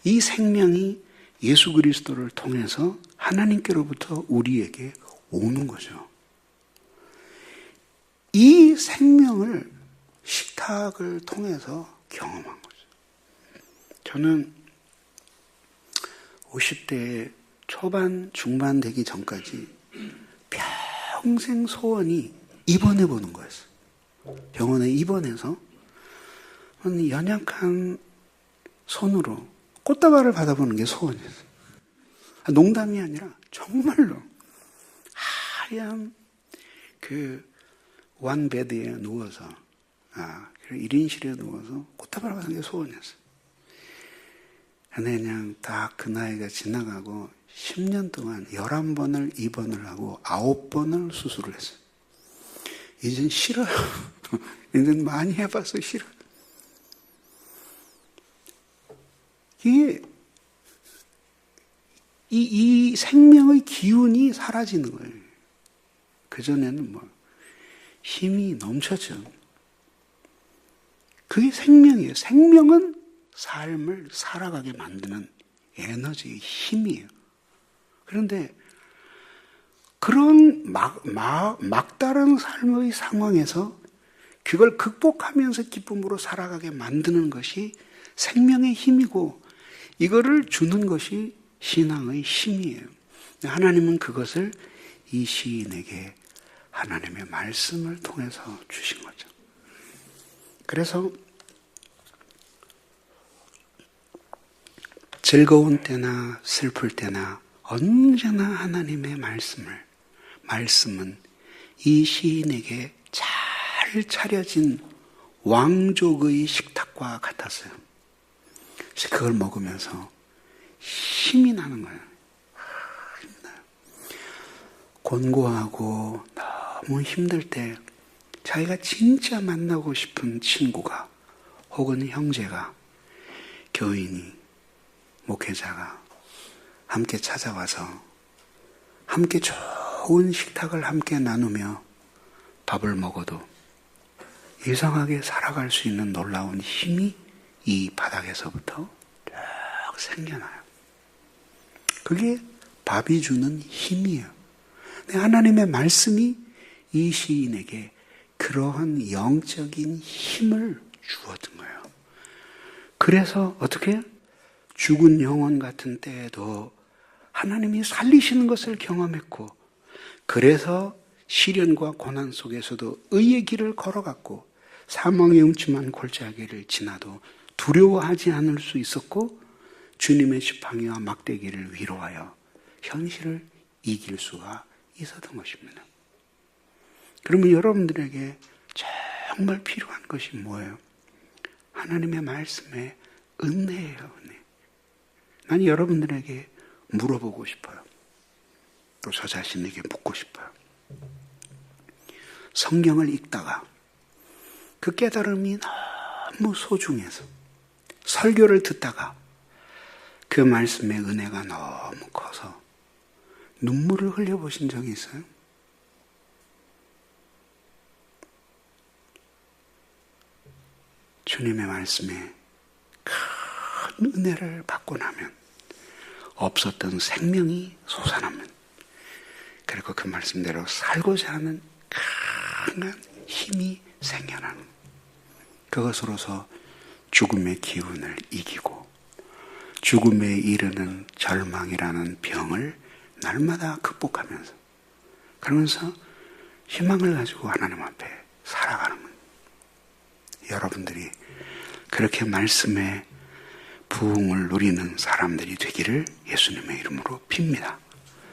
이 생명이 예수 그리스도를 통해서 하나님께로부터 우리에게 오는 거죠. 이 생명을 식탁을 통해서 경험한 거죠. 저는 50대 초반, 중반 되기 전까지 평생 소원이 입원해 보는 거였어요. 병원에 입원해서 연약한 손으로 꽃다발을 받아보는 게 소원이었어요. 농담이 아니라 정말로 하얀 그 원베드에 누워서 1인실에 누워서 꽃다발을 받는 게 소원이었어요. 근데 그냥 딱 그 나이가 지나가고 10년 동안 11번을 입원을 하고 9번을 수술을 했어요. 이젠 싫어요. 이젠 많이 해봐서 싫어요. 이게 이 생명의 기운이 사라지는 거예요. 그전에는 힘이 넘쳤죠. 그게 생명이에요. 생명은 삶을 살아가게 만드는 에너지의 힘이에요. 그런데 그런 막다른 삶의 상황에서 그걸 극복하면서 기쁨으로 살아가게 만드는 것이 생명의 힘이고 이거를 주는 것이 신앙의 힘이에요. 하나님은 그것을 이 시인에게 하나님의 말씀을 통해서 주신 거죠. 그래서 즐거운 때나 슬플 때나 언제나 하나님의 말씀은 이 시인에게 잘 차려진 왕족의 식탁과 같았어요. 그걸 먹으면서 힘이 나는 거예요. 힘이 나요. 곤고하고 너무 힘들 때 자기가 진짜 만나고 싶은 친구가 혹은 형제가, 교인이, 목회자가 함께 찾아와서 함께 좋은 식탁을 함께 나누며 밥을 먹어도 이상하게 살아갈 수 있는 놀라운 힘이 이 바닥에서부터 쭉 생겨나요. 그게 밥이 주는 힘이에요. 하나님의 말씀이 이 시인에게 그러한 영적인 힘을 주었던 거예요. 그래서 어떻게 죽은 영혼 같은 때에도 하나님이 살리시는 것을 경험했고, 그래서 시련과 고난 속에서도 의의 길을 걸어갔고, 사망의 음침한 골짜기를 지나도 두려워하지 않을 수 있었고, 주님의 지팡이와 막대기를 위로하여 현실을 이길 수가 있었던 것입니다. 그러면 여러분들에게 정말 필요한 것이 뭐예요? 하나님의 말씀의 은혜예요, 은혜. 난 여러분들에게 물어보고 싶어요. 또 저 자신에게 묻고 싶어요. 성경을 읽다가 그 깨달음이 너무 소중해서 설교를 듣다가 그 말씀의 은혜가 너무 커서 눈물을 흘려보신 적이 있어요? 주님의 말씀에 큰 은혜를 받고 나면 없었던 생명이 솟아나면, 그리고 그 말씀대로 살고자 하는 강한 힘이 생겨나는, 그것으로서 죽음의 기운을 이기고 죽음에 이르는 절망이라는 병을 날마다 극복하면서, 그러면서 희망을 가지고 하나님 앞에 살아가는 거예요. 여러분들이 그렇게 말씀의 부흥을 누리는 사람들이 되기를 예수님의 이름으로 빕니다.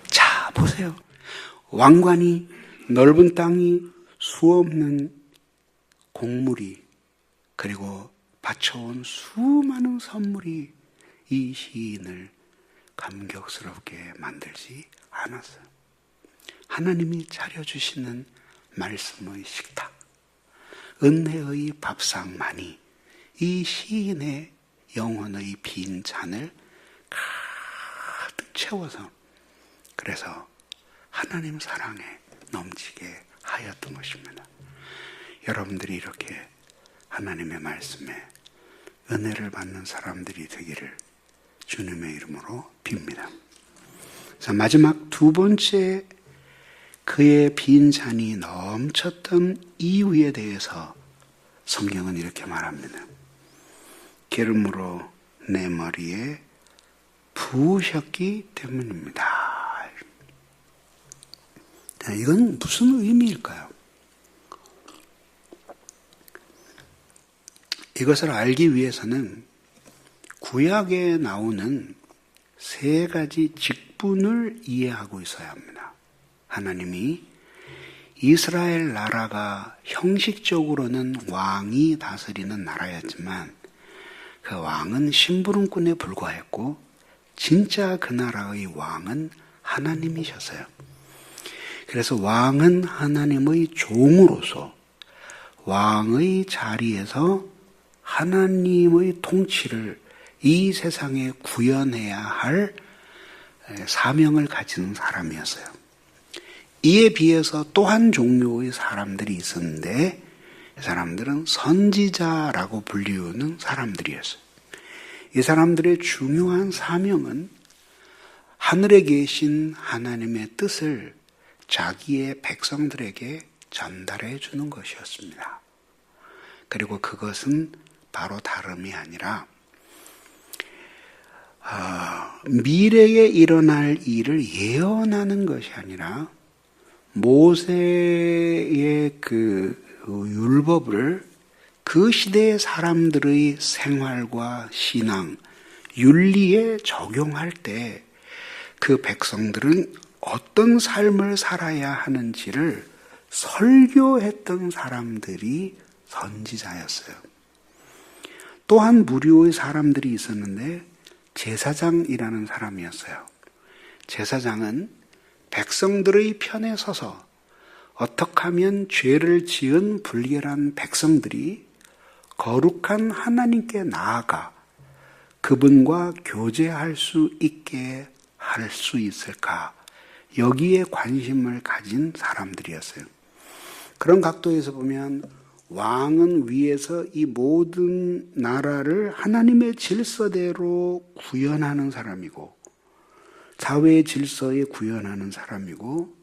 자, 보세요. 왕관이, 넓은 땅이, 수없는 곡물이, 그리고 바쳐온 수많은 선물이 이 시인을 감격스럽게 만들지 않았어요. 하나님이 차려주시는 말씀의 식탁, 은혜의 밥상만이 이 시인의 영혼의 빈 잔을 가득 채워서, 그래서 하나님 사랑에 넘치게 하였던 것입니다. 여러분들이 이렇게 하나님의 말씀에 은혜를 받는 사람들이 되기를 주님의 이름으로 빕니다. 자, 마지막 두 번째, 그의 빈 잔이 넘쳤던 이유에 대해서 성경은 이렇게 말합니다. 기름으로 내 머리에 부으셨기 때문입니다. 자, 이건 무슨 의미일까요? 이것을 알기 위해서는 구약에 나오는 세 가지 직분을 이해하고 있어야 합니다. 하나님이 이스라엘 나라가 형식적으로는 왕이 다스리는 나라였지만 그 왕은 심부름꾼에 불과했고 진짜 그 나라의 왕은 하나님이셨어요. 그래서 왕은 하나님의 종으로서 왕의 자리에서 하나님의 통치를 이 세상에 구현해야 할 사명을 가지는 사람이었어요. 이에 비해서 또 한 종류의 사람들이 있었는데 이 사람들은 선지자라고 불리우는 사람들이었어요. 이 사람들의 중요한 사명은 하늘에 계신 하나님의 뜻을 자기의 백성들에게 전달해 주는 것이었습니다. 그리고 그것은 바로 다름이 아니라 미래에 일어날 일을 예언하는 것이 아니라 모세의 그 율법을 그 시대의 사람들의 생활과 신앙, 윤리에 적용할 때 그 백성들은 어떤 삶을 살아야 하는지를 설교했던 사람들이 선지자였어요. 또한 무료의 사람들이 있었는데 제사장이라는 사람이었어요. 제사장은 백성들의 편에 서서 어떻게 하면 죄를 지은 불결한 백성들이 거룩한 하나님께 나아가 그분과 교제할 수 있게 할 수 있을까? 여기에 관심을 가진 사람들이었어요. 그런 각도에서 보면 왕은 위에서 이 모든 나라를 하나님의 질서대로 구현하는 사람이고 사회의 질서에 구현하는 사람이고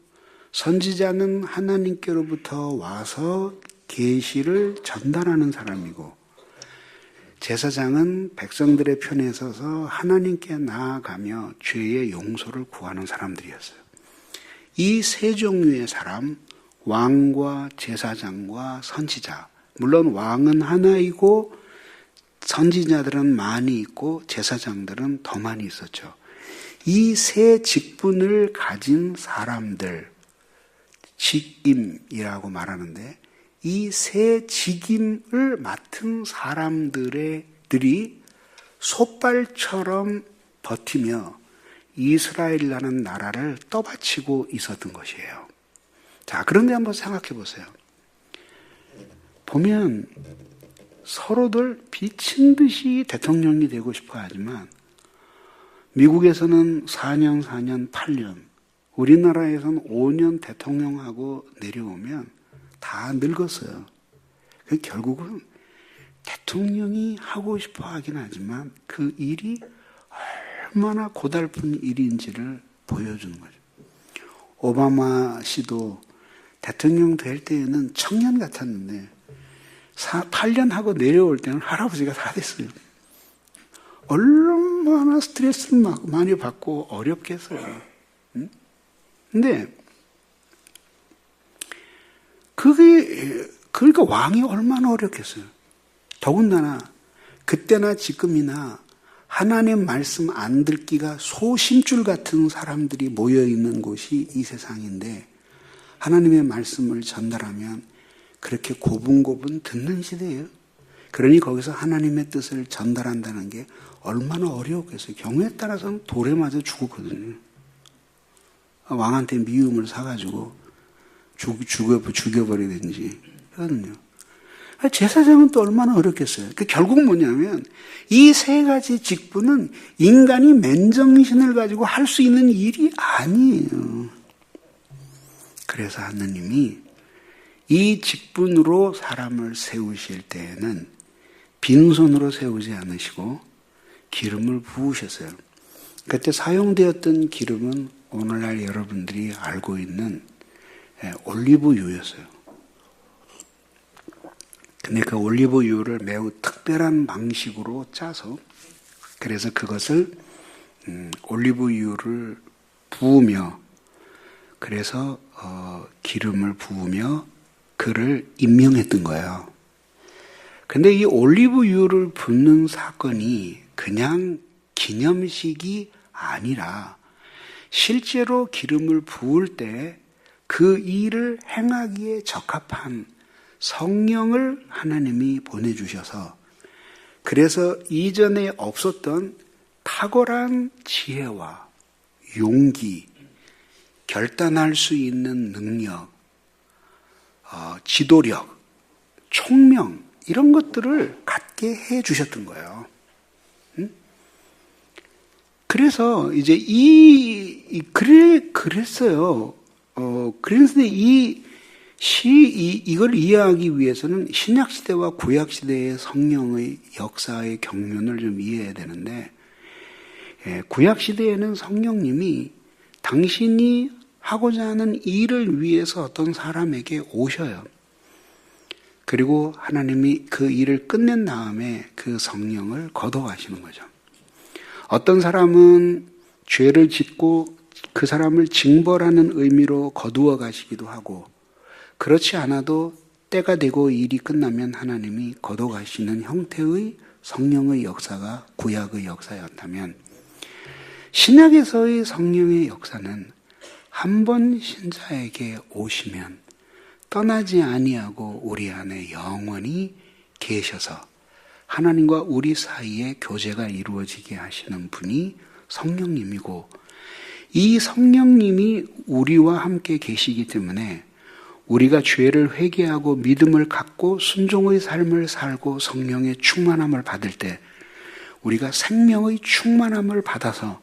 선지자는 하나님께로부터 와서 계시를 전달하는 사람이고 제사장은 백성들의 편에 서서 하나님께 나아가며 죄의 용서를 구하는 사람들이었어요. 이 세 종류의 사람, 왕과 제사장과 선지자, 물론 왕은 하나이고 선지자들은 많이 있고 제사장들은 더 많이 있었죠. 이 세 직분을 가진 사람들, 직임이라고 말하는데 이 세 직임을 맡은 사람들이 솥발처럼 버티며 이스라엘이라는 나라를 떠받치고 있었던 것이에요. 자, 그런데 한번 생각해 보세요. 보면 서로들 미친 듯이 대통령이 되고 싶어 하지만 미국에서는 4년, 8년, 우리나라에서는 5년 대통령하고 내려오면 다 늙었어요. 결국은 대통령이 하고 싶어 하긴 하지만 그 일이 얼마나 고달픈 일인지를 보여주는 거죠. 오바마 씨도 대통령 될 때에는 청년 같았는데 8년 하고 내려올 때는 할아버지가 다 됐어요. 얼마나 스트레스를 많이 받고 어렵겠어요. 근데 그러니까 왕이 얼마나 어렵겠어요. 더군다나 그때나 지금이나 하나님 말씀 안 듣기가 소심줄 같은 사람들이 모여있는 곳이 이 세상인데 하나님의 말씀을 전달하면 그렇게 고분고분 듣는 시대예요. 그러니 거기서 하나님의 뜻을 전달한다는 게 얼마나 어려웠겠어요. 경우에 따라서는 돌에 맞아 죽었거든요. 왕한테 미움을 사가지고 죽여버리든지 하거든요. 제사장은 또 얼마나 어렵겠어요. 결국 뭐냐면 이 세 가지 직분은 인간이 맨정신을 가지고 할 수 있는 일이 아니에요. 그래서 하느님이 이 직분으로 사람을 세우실 때에는 빈손으로 세우지 않으시고 기름을 부으셨어요. 그때 사용되었던 기름은 오늘날 여러분들이 알고 있는 올리브유였어요. 근데 그 올리브유를 매우 특별한 방식으로 짜서, 그래서 그것을 올리브유를 부으며, 그래서 기름을 부으며 그를 임명했던 거예요. 근데 이 올리브유를 붓는 사건이 그냥 기념식이 아니라 실제로 기름을 부을 때 그 일을 행하기에 적합한 성령을 하나님이 보내주셔서, 그래서 이전에 없었던 탁월한 지혜와 용기, 결단할 수 있는 능력, 지도력, 총명, 이런 것들을 갖게 해 주셨던 거예요. 그래서 이제 그랬어요. 그래서 이걸 이해하기 위해서는 신약시대와 구약시대의 성령의 역사의 경륜을 좀 이해해야 되는데, 구약시대에는 성령님이 당신이 하고자 하는 일을 위해서 어떤 사람에게 오셔요. 그리고 하나님이 그 일을 끝낸 다음에 그 성령을 거둬가시는 거죠. 어떤 사람은 죄를 짓고 그 사람을 징벌하는 의미로 거두어 가시기도 하고, 그렇지 않아도 때가 되고 일이 끝나면 하나님이 거둬 가시는 형태의 성령의 역사가 구약의 역사였다면, 신약에서의 성령의 역사는 한 번 신자에게 오시면 떠나지 아니하고 우리 안에 영원히 계셔서 하나님과 우리 사이에 교제가 이루어지게 하시는 분이 성령님이고, 이 성령님이 우리와 함께 계시기 때문에 우리가 죄를 회개하고 믿음을 갖고 순종의 삶을 살고 성령의 충만함을 받을 때 우리가 생명의 충만함을 받아서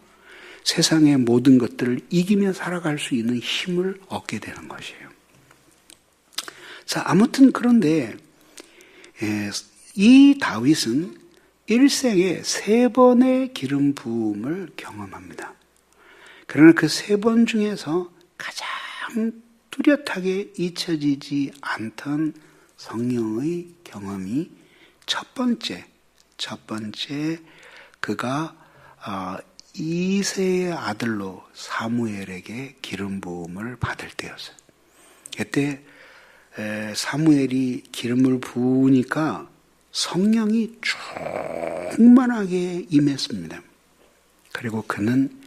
세상의 모든 것들을 이기며 살아갈 수 있는 힘을 얻게 되는 것이에요. 자, 아무튼 그런데 이 다윗은 일생에 3번의 기름 부음을 경험합니다. 그러나 그 3번 중에서 가장 뚜렷하게 잊혀지지 않던 성령의 경험이 첫 번째 그가 이새의 아들로 사무엘에게 기름 부음을 받을 때였어요. 그때 사무엘이 기름을 부으니까 성령이 충만하게 임했습니다. 그리고 그는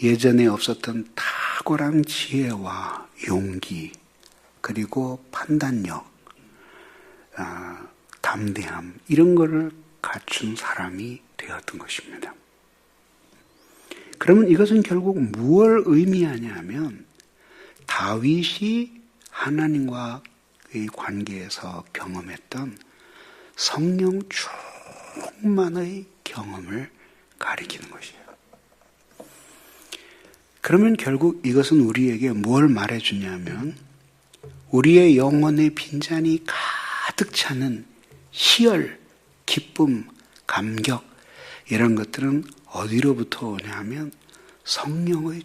예전에 없었던 탁월한 지혜와 용기, 그리고 판단력, 담대함, 이런 거를 갖춘 사람이 되었던 것입니다. 그러면 이것은 결국 무엇을 의미하냐 하면, 다윗이 하나님과의 관계에서 경험했던 성령 충만의 경험을 가리키는 것이에요. 그러면 결국 이것은 우리에게 뭘 말해주냐면, 우리의 영혼의 빈잔이 가득 차는 희열, 기쁨, 감격, 이런 것들은 어디로부터 오냐 하면 성령의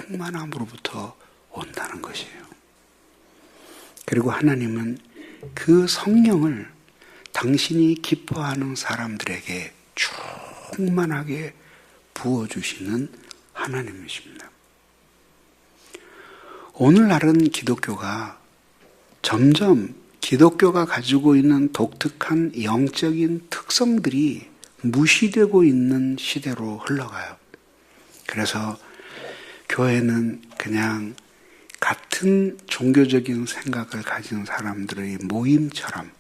충만함으로부터 온다는 것이에요. 그리고 하나님은 그 성령을 당신이 기뻐하는 사람들에게 충만하게 부어주시는 하나님이십니다. 오늘날은 기독교가 점점 기독교가 가지고 있는 독특한 영적인 특성들이 무시되고 있는 시대로 흘러가요. 그래서 교회는 그냥 같은 종교적인 생각을 가진 사람들의 모임처럼,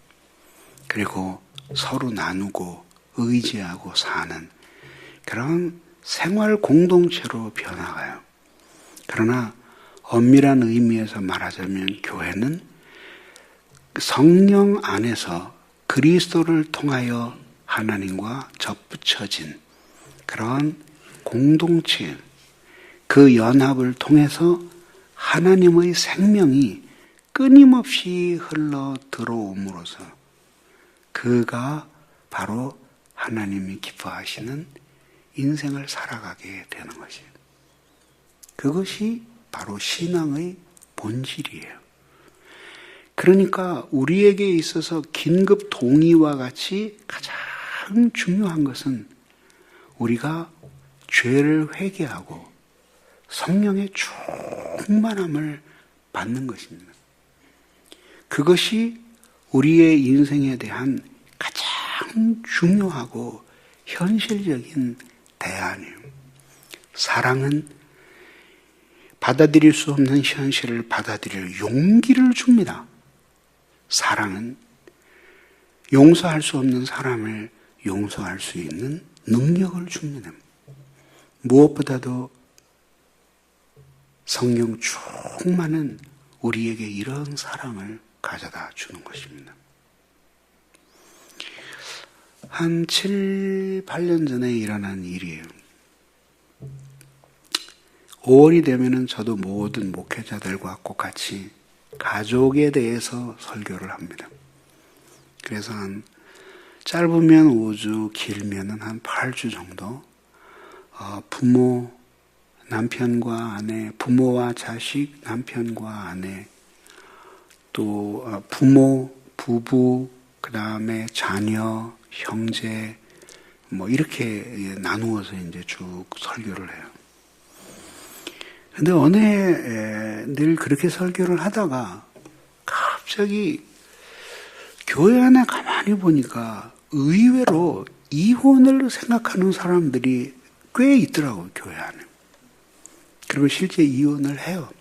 그리고 서로 나누고 의지하고 사는 그런 생활 공동체로 변화가요. 그러나 엄밀한 의미에서 말하자면 교회는 성령 안에서 그리스도를 통하여 하나님과 접붙여진 그런 공동체, 그 연합을 통해서 하나님의 생명이 끊임없이 흘러 들어옴으로써 그가 바로 하나님이 기뻐하시는 인생을 살아가게 되는 것이에요. 그것이 바로 신앙의 본질이에요. 그러니까 우리에게 있어서 긴급 동의와 같이 가장 중요한 것은 우리가 죄를 회개하고 성령의 충만함을 받는 것입니다. 그것이 우리의 인생에 대한 가장 중요하고 현실적인 대안이에요. 사랑은 받아들일 수 없는 현실을 받아들일 용기를 줍니다. 사랑은 용서할 수 없는 사람을 용서할 수 있는 능력을 줍니다. 무엇보다도 성령 충만은 우리에게 이런 사랑을 가져다 주는 것입니다. 한 7, 8년 전에 일어난 일이에요. 5월이 되면은 저도 모든 목회자들과 똑같이 가족에 대해서 설교를 합니다. 그래서 한 짧으면 5주, 길면은 한 8주 정도 부모, 남편과 아내, 부모와 자식, 남편과 아내, 또 부모, 부부, 그 다음에 자녀, 형제, 뭐 이렇게 나누어서 이제 쭉 설교를 해요. 근데 어느 해 늘 그렇게 설교를 하다가 갑자기 교회 안에 가만히 보니까 의외로 이혼을 생각하는 사람들이 꽤 있더라고요, 교회 안에. 그리고 실제 이혼을 해요.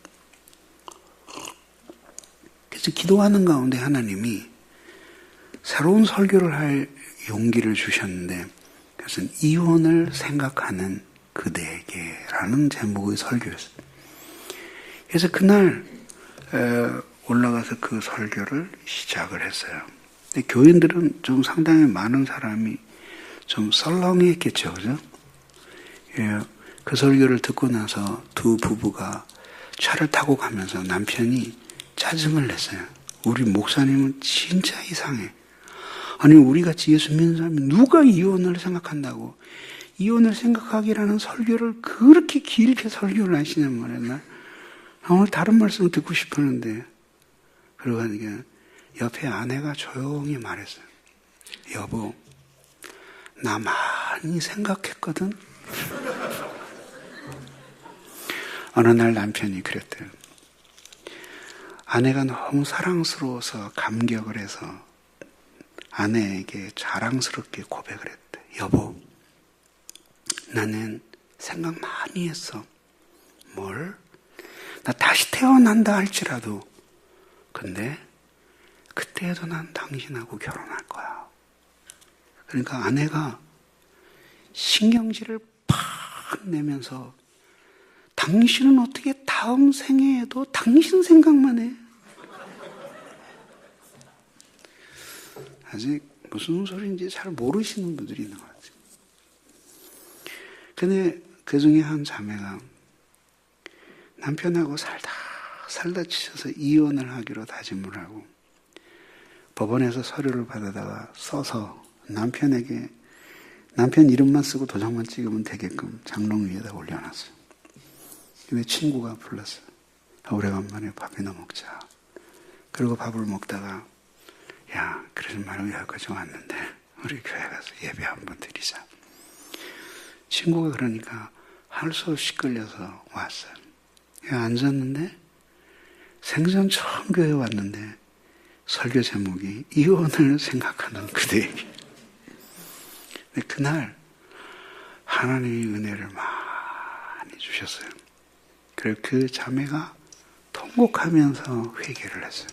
그래서 기도하는 가운데 하나님이 새로운 설교를 할 용기를 주셨는데, 그것은 이혼을 생각하는 그대에게라는 제목의 설교였어요. 그래서 그날 올라가서 그 설교를 시작을 했어요. 근데 교인들은 좀 상당히 많은 사람이 좀 썰렁했겠죠, 그죠? 예, 그 설교를 듣고 나서 두 부부가 차를 타고 가면서 남편이 짜증을 냈어요. 우리 목사님은 진짜 이상해. 아니, 우리같이 예수 믿는 사람이 누가 이혼을 생각한다고 이혼을 생각하기라는 설교를 그렇게 길게 설교를 하시냔 말이야. 나 오늘 다른 말씀 듣고 싶었는데. 그러고 하니까 옆에 아내가 조용히 말했어요. 여보, 나 많이 생각했거든. 어느 날 남편이 그랬대요. 아내가 너무 사랑스러워서 감격을 해서 아내에게 자랑스럽게 고백을 했대. 여보, 나는 생각 많이 했어. 뭘? 나 다시 태어난다 할지라도. 근데 그때에도 난 당신하고 결혼할 거야. 그러니까 아내가 신경질을 팍 내면서 당신은 어떻게 다음 생애에도 당신 생각만 해? 아직 무슨 소리인지 잘 모르시는 분들이 있는 것 같아요. 근데 그 중에 한 자매가 남편하고 살다 치셔서 이혼을 하기로 다짐을 하고 법원에서 서류를 받아다가 써서 남편에게 남편 이름만 쓰고 도장만 찍으면 되게끔 장롱 위에다 올려놨어요. 근데 친구가 불렀어요. 오래간만에 밥이나 먹자. 그리고 밥을 먹다가 야, 그러지 말고 여기까지 왔는데 우리 교회 가서 예배 한번 드리자. 친구가 그러니까 할 수 없이 끌려서 왔어요. 앉았는데 생전 처음 교회 왔는데 설교 제목이 이혼을 생각하는 그대에게. 근데 그날 하나님이 은혜를 많이 주셨어요. 그리고 그 자매가 통곡하면서 회개를 했어요.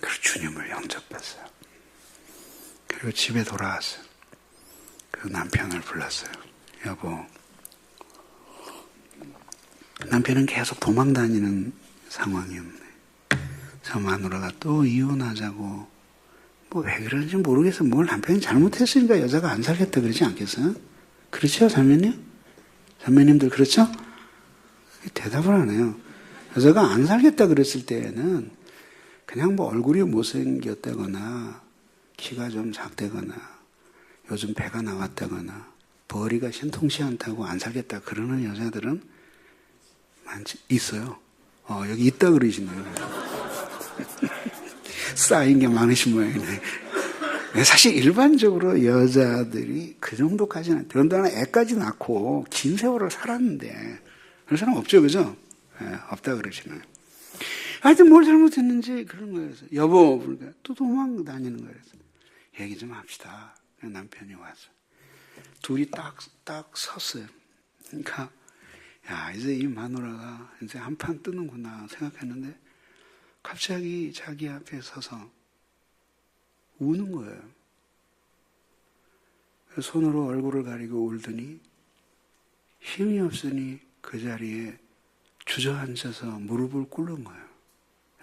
그리고 주님을 영접했어요. 그리고 집에 돌아왔어요. 그 남편을 불렀어요. 여보, 남편은 계속 도망 다니는 상황이었네. 저 마누라가 또 이혼하자고 뭐 왜 그런지 모르겠어. 뭘 남편이 잘못했으니까 여자가 안 살겠다 그러지 않겠어요? 그렇죠, 자매님? 자매님들 그렇죠? 대답을 안 해요. 여자가 안 살겠다 그랬을 때에는 그냥 뭐 얼굴이 못생겼다거나 키가 좀 작다거나 요즘 배가 나왔다거나 벌이가 신통치 않다고 안 살겠다 그러는 여자들은 있어요. 여기 있다 그러시네요. 쌓인 게 많으신 모양이네. 사실 일반적으로 여자들이 그 정도까지는, 더군다나 애까지 낳고 긴 세월을 살았는데 그런 사람 없죠, 그죠? 없다 그러시네요. 하여튼 뭘 잘못했는지 그런 거예요. 여보, 그러니까 또 도망 다니는 거예요. 얘기 좀 합시다. 남편이 와서. 둘이 딱 섰어요. 그러니까, 야, 이제 이 마누라가 이제 한판 뜨는구나 생각했는데, 갑자기 자기 앞에 서서 우는 거예요. 손으로 얼굴을 가리고 울더니, 힘이 없으니 그 자리에 주저앉아서 무릎을 꿇는 거예요.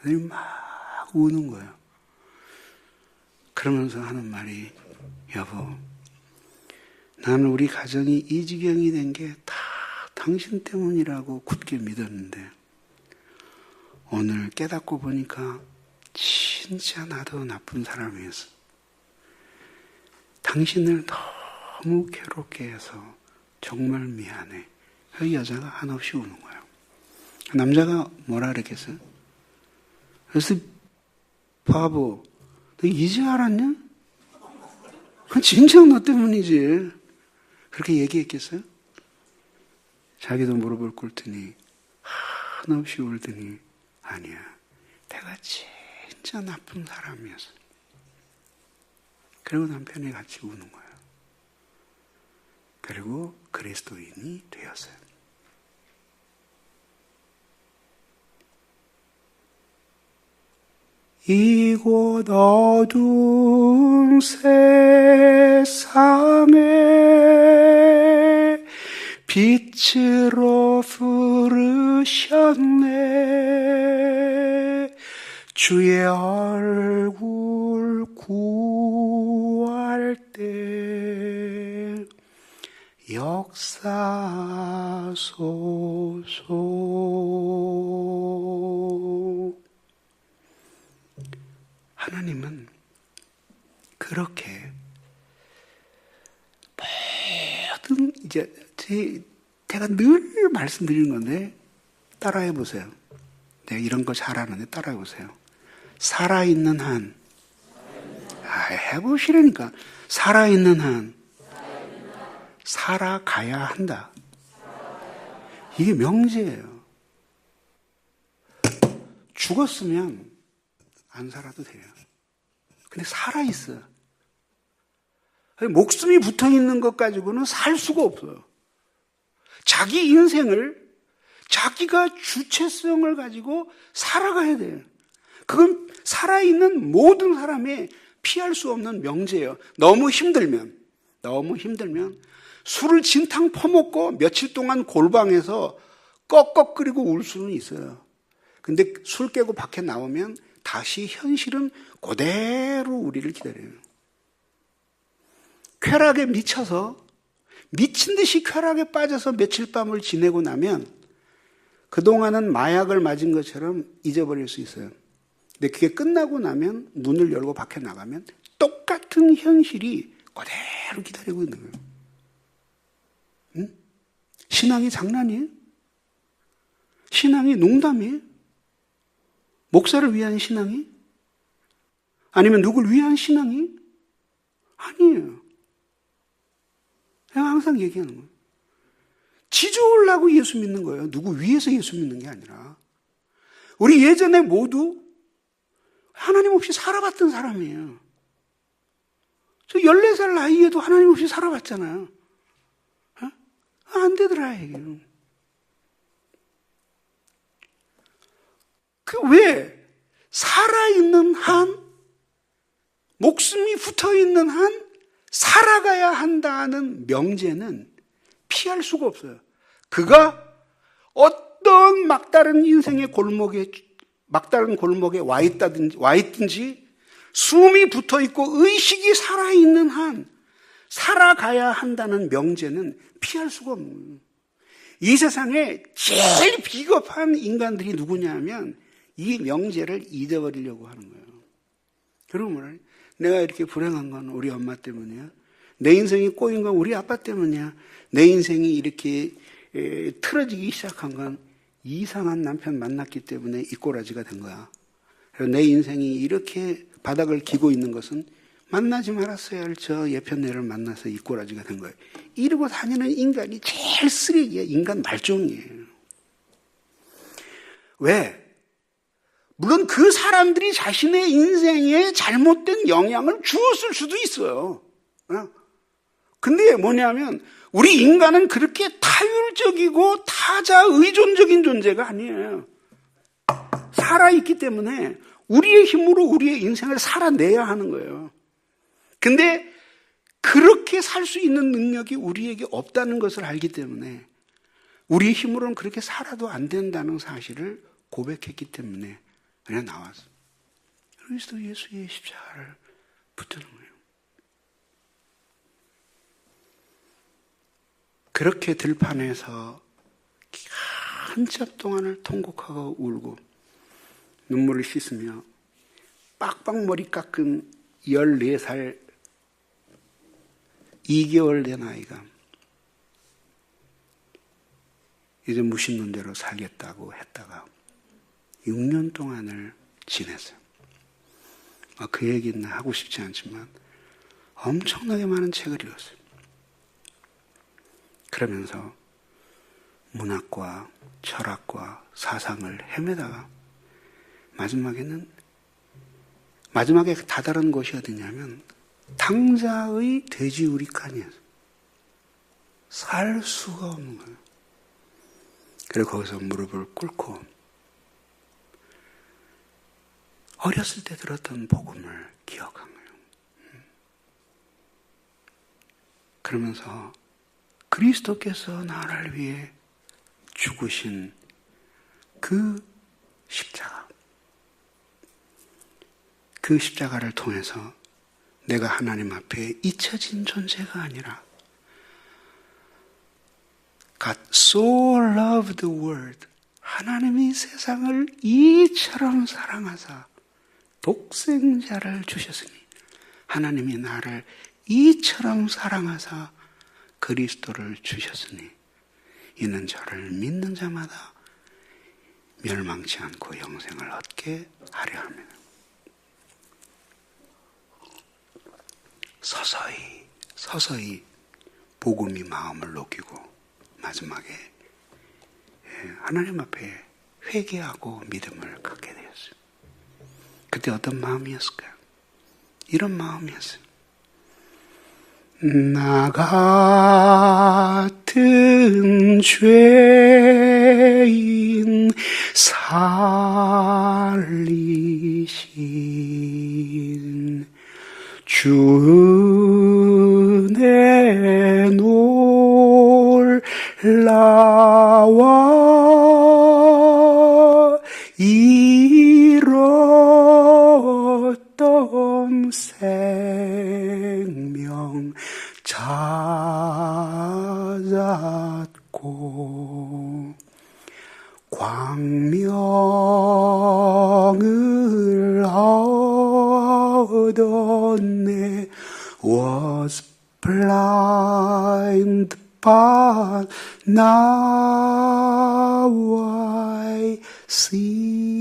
그랬더니 막 우는 거예요. 그러면서 하는 말이, 여보, 나는 우리 가정이 이 지경이 된 게 다 당신 때문이라고 굳게 믿었는데 오늘 깨닫고 보니까 진짜 나도 나쁜 사람이었어. 당신을 너무 괴롭게 해서 정말 미안해. 그 여자가 한없이 우는 거예요. 남자가 뭐라 그랬겠어요? 그래서 바보, 너 이제 알았냐? 그건 진짜 너 때문이지. 그렇게 얘기했겠어요? 자기도 무릎을 꿇더니 한없이 울더니 아니야, 내가 진짜 나쁜 사람이었어. 그리고 남편이 같이 우는 거예요. 그리고 그리스도인이 되었어요. 이곳 어두운 세상에 빛으로 부르셨네. 주의 얼굴 구할 때 역사소서. 하나님은 그렇게 모든, 이제 제가 늘 말씀드리는 건데 따라해 보세요. 내가 이런 거 잘하는데 따라해 보세요. 살아있는 한, 해보시라니까. 살아있는 한 살아가야 한다. 이게 명제예요. 죽었으면 안 살아도 돼요. 근데 살아있어요. 목숨이 붙어있는 것 가지고는 살 수가 없어요. 자기 인생을 자기가 주체성을 가지고 살아가야 돼요. 그건 살아있는 모든 사람의 피할 수 없는 명제예요. 너무 힘들면 술을 진탕 퍼먹고 며칠 동안 골방에서 꺽꺽거리고 울 수는 있어요. 근데 술 깨고 밖에 나오면 다시 현실은 그대로 우리를 기다려요. 쾌락에 미쳐서 미친 듯이 쾌락에 빠져서 며칠 밤을 지내고 나면 그동안은 마약을 맞은 것처럼 잊어버릴 수 있어요. 근데 그게 끝나고 나면 문을 열고 밖에 나가면 똑같은 현실이 그대로 기다리고 있는 거예요. 응? 신앙이 장난이에요? 신앙이 농담이에요? 목사를 위한 신앙이? 아니면 누굴 위한 신앙이? 아니에요. 내가 항상 얘기하는 거예요. 지져오려고 예수 믿는 거예요. 누구 위해서 예수 믿는 게 아니라. 우리 예전에 모두 하나님 없이 살아봤던 사람이에요. 저 14살 나이에도 하나님 없이 살아봤잖아요. 안 되더라, 이게. 왜? 살아있는 한, 목숨이 붙어있는 한, 살아가야 한다는 명제는 피할 수가 없어요. 그가 어떤 막다른 인생의 막다른 골목에 와 있든지 숨이 붙어 있고 의식이 살아있는 한 살아가야 한다는 명제는 피할 수가 없는 거예요. 이 세상에 제일 비겁한 인간들이 누구냐면 이 명제를 잊어버리려고 하는 거예요. 여러분, 내가 이렇게 불행한 건 우리 엄마 때문이야. 내 인생이 꼬인 건 우리 아빠 때문이야. 내 인생이 이렇게 틀어지기 시작한 건 이상한 남편 만났기 때문에 이 꼬라지가 된 거야. 그리고 내 인생이 이렇게 바닥을 기고 있는 것은 만나지 말았어야 할 저 예편네를 만나서 이 꼬라지가 된 거예요. 이러고 다니는 인간이 제일 쓰레기야. 인간 말종이에요. 왜? 물론 그 사람들이 자신의 인생에 잘못된 영향을 주었을 수도 있어요. 근데 뭐냐면 우리 인간은 그렇게 타율적이고 타자 의존적인 존재가 아니에요. 살아있기 때문에 우리의 힘으로 우리의 인생을 살아내야 하는 거예요. 근데 그렇게 살 수 있는 능력이 우리에게 없다는 것을 알기 때문에 우리의 힘으로는 그렇게 살아도 안 된다는 사실을 고백했기 때문에 그냥 나와서 그리스도 예수의 십자가를 붙드는 거예요. 그렇게 들판에서 한참 동안을 통곡하고 울고 눈물을 씻으며 빡빡 머리 깎은 14살 2개월 된 아이가 이제 무심는 대로 살겠다고 했다가 6년 동안을 지냈어요. 그 얘기는 하고 싶지 않지만 엄청나게 많은 책을 읽었어요. 그러면서 문학과 철학과 사상을 헤매다가 마지막에 다다른 곳이 어디냐면 당자의 돼지우리칸이었어요. 살 수가 없는 거예요. 그리고 거기서 무릎을 꿇고 어렸을 때 들었던 복음을 기억한 거예요. 그러면서 그리스도께서 나를 위해 죽으신 그 십자가, 그 십자가를 통해서 내가 하나님 앞에 잊혀진 존재가 아니라 God so loved the world, 하나님이 세상을 이처럼 사랑하사 독생자를 주셨으니 하나님이 나를 이처럼 사랑하사 그리스도를 주셨으니 이는 저를 믿는 자마다 멸망치 않고 영생을 얻게 하려 합니다. 서서히 복음이 마음을 녹이고 마지막에 하나님 앞에 회개하고 믿음을 갖게 되었어요. 그때 어떤 마음이었을까요? 이런 마음이었어요. 나 같은 죄인 살리신 주 은혜 놀라와 잃었던 생명 찾았고 광명을 얻었네. Was blind but now I see.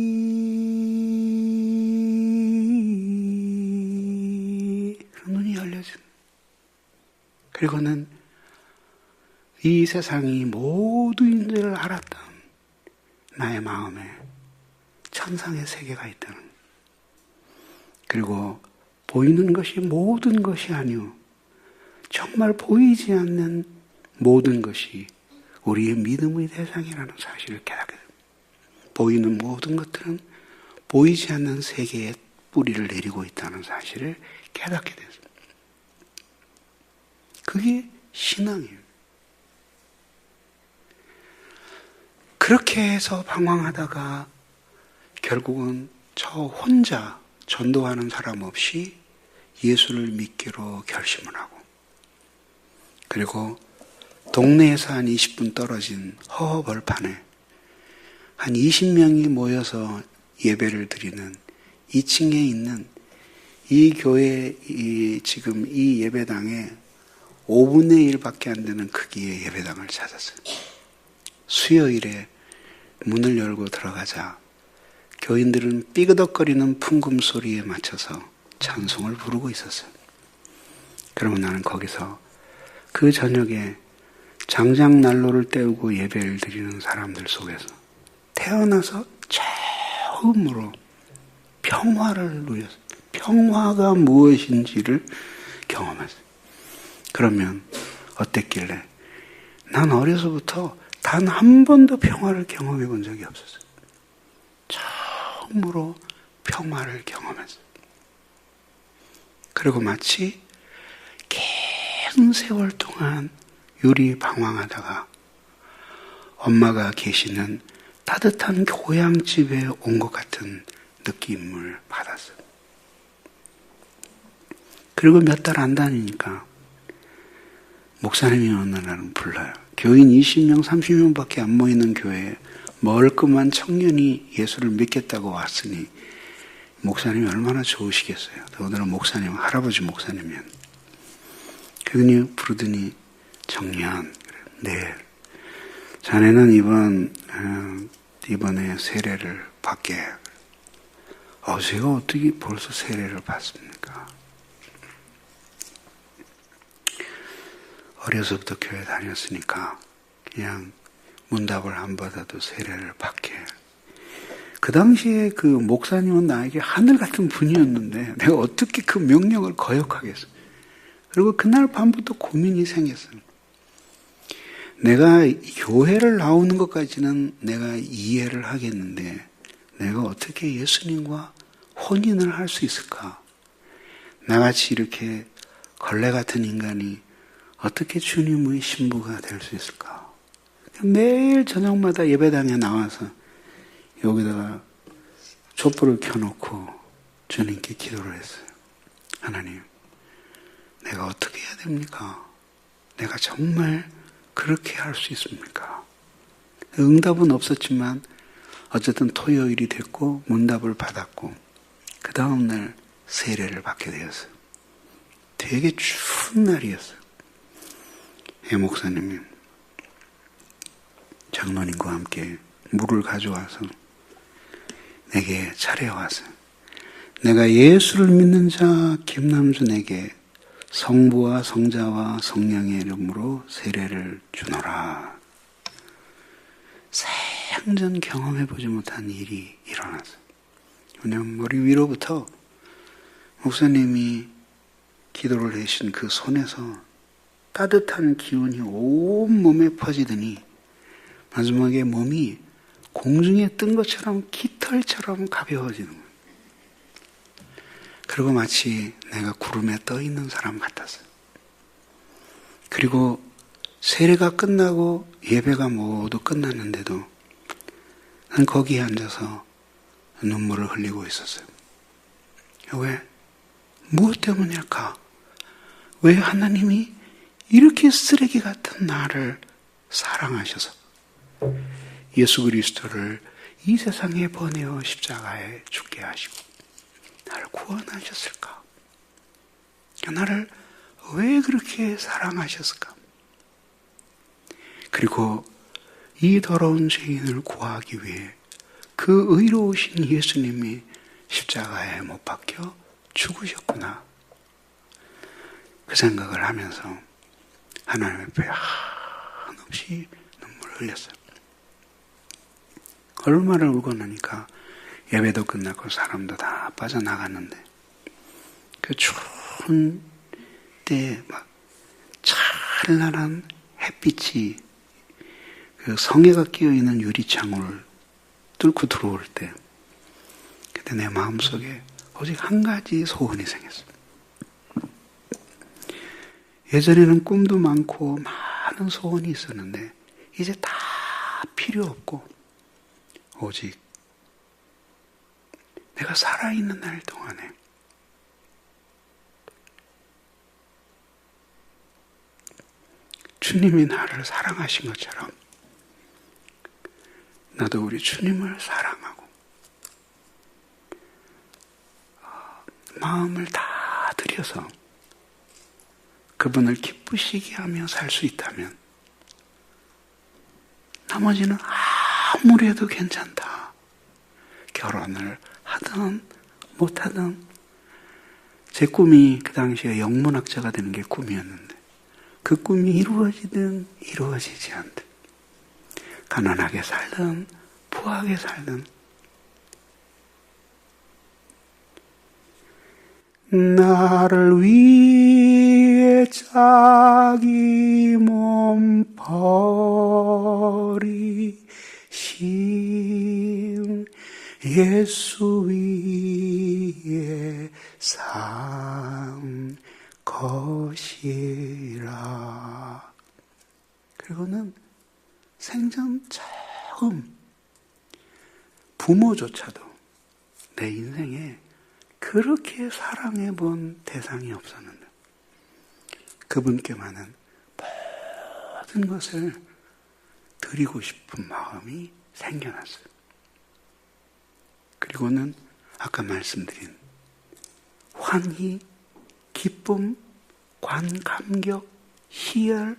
눈이 열려진. 그리고는 이 세상이 모두인 줄 알았던 나의 마음에 천상의 세계가 있다는. 그리고 보이는 것이 모든 것이 아니오. 정말 보이지 않는 모든 것이 우리의 믿음의 대상이라는 사실을 깨닫게 됩니다. 보이는 모든 것들은 보이지 않는 세계에 뿌리를 내리고 있다는 사실을 깨닫게 됐습니다. 그게 신앙이에요. 그렇게 해서 방황하다가 결국은 저 혼자 전도하는 사람 없이 예수를 믿기로 결심을 하고, 그리고 동네에서 한 20분 떨어진 허허벌판에 한 20명이 모여서 예배를 드리는 2층에 있는 이 교회, 지금 이 예배당에 5분의 1밖에 안 되는 크기의 예배당을 찾았어요. 수요일에 문을 열고 들어가자 교인들은 삐그덕거리는 풍금 소리에 맞춰서 찬송을 부르고 있었어요. 그러면 나는 거기서 그 저녁에 장작난로를 때우고 예배를 드리는 사람들 속에서 태어나서 처음으로 평화를 누렸어요. 평화가 무엇인지를 경험했어요. 그러면 어땠길래 난 어려서부터 단 한 번도 평화를 경험해 본 적이 없었어요. 처음으로 평화를 경험했어요. 그리고 마치 긴 세월 동안 유리방황하다가 엄마가 계시는 따뜻한 고향집에 온 것 같은 느낌을 받았어요. 그리고 몇 달 안 다니니까 목사님이 어느 날은 불러요. 교인 20명, 30명밖에 안 모이는 교회에 멀끔한 청년이 예수를 믿겠다고 왔으니 목사님이 얼마나 좋으시겠어요. 오늘은 목사님, 할아버지 목사님이면. 그분이 부르더니 청년, 네, 자네는 이번에 세례를 받게. 제가 어떻게 벌써 세례를 받습니까? 어려서부터 교회 다녔으니까 그냥 문답을 안 받아도 세례를 받게. 그 당시에 그 목사님은 나에게 하늘 같은 분이었는데 내가 어떻게 그 명령을 거역하겠어. 그리고 그날 밤부터 고민이 생겼어요. 내가 교회를 나오는 것까지는 내가 이해를 하겠는데 내가 어떻게 예수님과 혼인을 할 수 있을까? 나같이 이렇게 걸레 같은 인간이 어떻게 주님의 신부가 될 수 있을까? 매일 저녁마다 예배당에 나와서 여기다가 촛불을 켜놓고 주님께 기도를 했어요. 하나님, 내가 어떻게 해야 됩니까? 내가 정말 그렇게 할 수 있습니까? 응답은 없었지만 어쨌든 토요일이 됐고 문답을 받았고 그 다음날 세례를 받게 되었어요. 되게 추운 날이었어요. 목사님이 장로님과 함께 물을 가져와서 내게 차려왔어요. 내가 예수를 믿는 자 김남준에게 성부와 성자와 성령의 이름으로 세례를 주노라. 생전 경험해보지 못한 일이 일어났어요. 왜냐하면 머리 위로부터 목사님이 기도를 하신 그 손에서 따뜻한 기운이 온 몸에 퍼지더니 마지막에 몸이 공중에 뜬 것처럼 깃털처럼 가벼워지는 거예요. 그리고 마치 내가 구름에 떠 있는 사람 같았어요. 그리고 세례가 끝나고 예배가 모두 끝났는데도 난 거기에 앉아서 눈물을 흘리고 있었어요. 왜? 무엇 때문일까? 왜 하나님이 이렇게 쓰레기 같은 나를 사랑하셔서 예수 그리스도를 이 세상에 보내어 십자가에 죽게 하시고 나를 구원하셨을까? 나를 왜 그렇게 사랑하셨을까? 그리고 이 더러운 죄인을 구하기 위해 그 의로우신 예수님이 십자가에 못 박혀 죽으셨구나. 그 생각을 하면서 하나님 앞에 한없이 눈물을 흘렸어요. 얼마나 울고 나니까 예배도 끝났고 사람도 다 빠져나갔는데 그 추운 때 막 찬란한 햇빛이 그 성에가 끼어있는 유리창을 뚫고 들어올 때 그때 내 마음속에 오직 한 가지 소원이 생겼어요. 예전에는 꿈도 많고 많은 소원이 있었는데 이제 다 필요 없고 오직 내가 살아있는 날 동안에 주님이 나를 사랑하신 것처럼 나도 우리 주님을 사랑하고 마음을 다 들여서 그분을 기쁘시게 하며 살 수 있다면 나머지는 아무리 해도 괜찮다. 결혼을 하든 못하든 제 꿈이 그 당시에 영문학자가 되는 게 꿈이었는데 그 꿈이 이루어지든 이루어지지 않든 가난하게 살든 부하게 살든 나를 위해 자기 몸 버리신 예수 위에 산 것이라. 그리고는 생전 처음 부모조차도 내 인생에 그렇게 사랑해 본 대상이 없었는데 그분께만은 모든 것을 드리고 싶은 마음이 생겨났어요. 그리고는 아까 말씀드린 환희, 기쁨, 감격, 희열,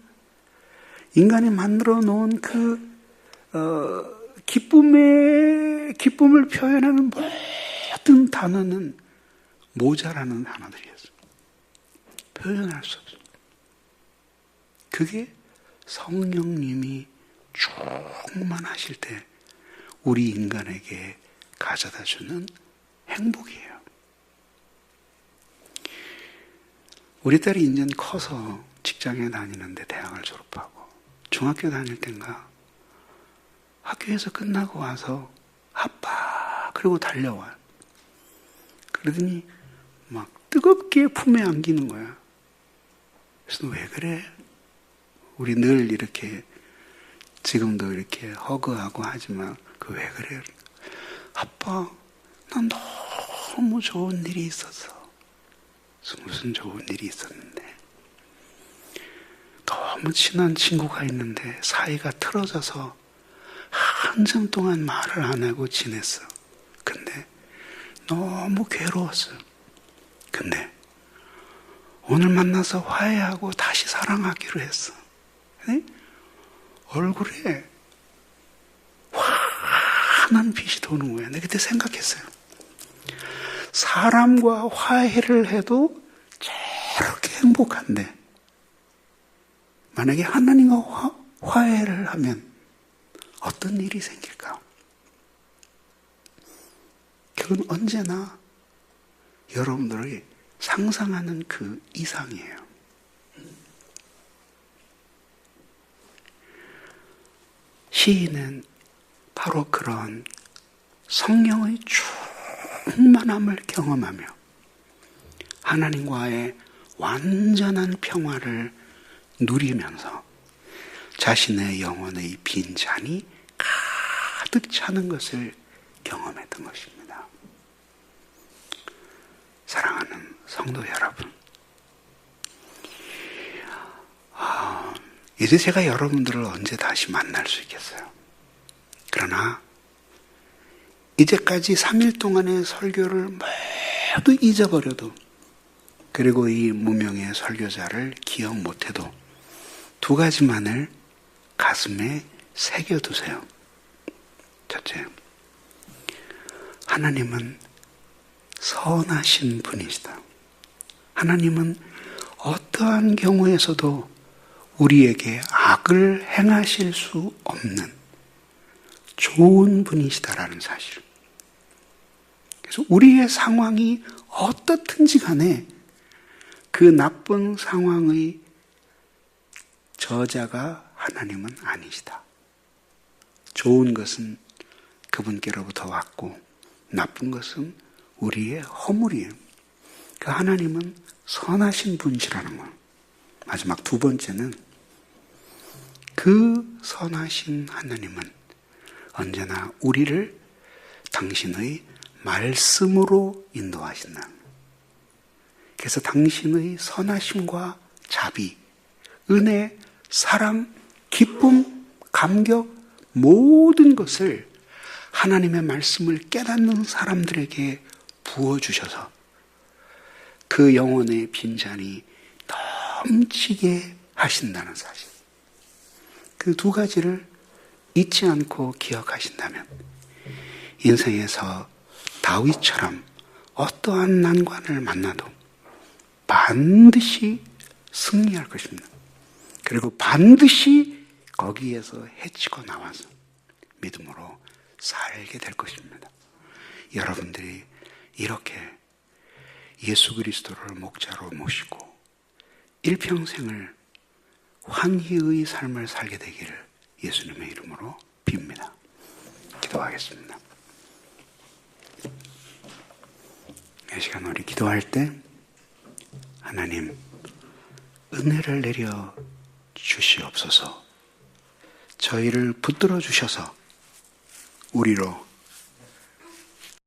인간이 만들어 놓은 그 기쁨을 표현하는 모든 단어는 모자라는 단어들이었어요. 표현할 수 없어요. 그게 성령님이 충만하실 때 우리 인간에게 가져다 주는 행복이에요. 우리 딸이 이제 커서 직장에 다니는데 대학을 졸업하고 중학교 다닐 땐가 학교에서 끝나고 와서 아빠 그러고 달려와요. 그러더니 막 뜨겁게 품에 안기는 거야. 그래서 왜 그래? 우리 늘 이렇게 지금도 이렇게 허그하고 하지만 그 왜 그래? 아빠 난 너무 좋은 일이 있었어. 무슨 좋은 일이 있었는데 너무 친한 친구가 있는데 사이가 틀어져서 한참 동안 말을 안 하고 지냈어. 근데 너무 괴로웠어요. 근데 오늘 만나서 화해하고 다시 사랑하기로 했어. 네? 얼굴에 환한 빛이 도는 거야. 내가 그때 생각했어요. 사람과 화해를 해도 저렇게 행복한데 만약에 하나님과 화해를 하면 어떤 일이 생길까? 그건 언제나 여러분들이 상상하는 그 이상이에요. 시인은 바로 그런 성령의 충만함을 경험하며 하나님과의 완전한 평화를 누리면서 자신의 영혼의 빈 잔이 가득 차는 것을 경험했던 것입니다. 사랑하는 성도 여러분, 이제 제가 여러분들을 언제 다시 만날 수 있겠어요? 그러나 이제까지 3일 동안의 설교를 모두 잊어버려도 그리고 이 무명의 설교자를 기억 못해도 두 가지만을 가슴에 새겨두세요. 첫째, 하나님은 선하신 분이시다. 하나님은 어떠한 경우에서도 우리에게 악을 행하실 수 없는 좋은 분이시다라는 사실. 그래서 우리의 상황이 어떻든지 간에 그 나쁜 상황의 저자가 하나님은 아니시다. 좋은 것은 그분께로부터 왔고 나쁜 것은 우리의 허물이에요. 그 하나님은 선하신 분이시라는 거예요. 마지막 두 번째는 그 선하신 하나님은 언제나 우리를 당신의 말씀으로 인도하신다. 그래서 당신의 선하심과 자비, 은혜, 사랑, 기쁨, 감격, 모든 것을 하나님의 말씀을 깨닫는 사람들에게 부어주셔서 그 영혼의 빈잔이 넘치게 하신다는 사실. 그 두 가지를 잊지 않고 기억하신다면 인생에서 다윗처럼 어떠한 난관을 만나도 반드시 승리할 것입니다. 그리고 반드시 거기에서 해치고 나와서 믿음으로 살게 될 것입니다. 여러분들이 이렇게 예수 그리스도를 목자로 모시고 일평생을 환희의 삶을 살게 되기를 예수님의 이름으로 빕니다. 기도하겠습니다. 이 시간 우리 기도할 때 하나님 은혜를 내려 주시옵소서. 저희를 붙들어 주셔서 우리로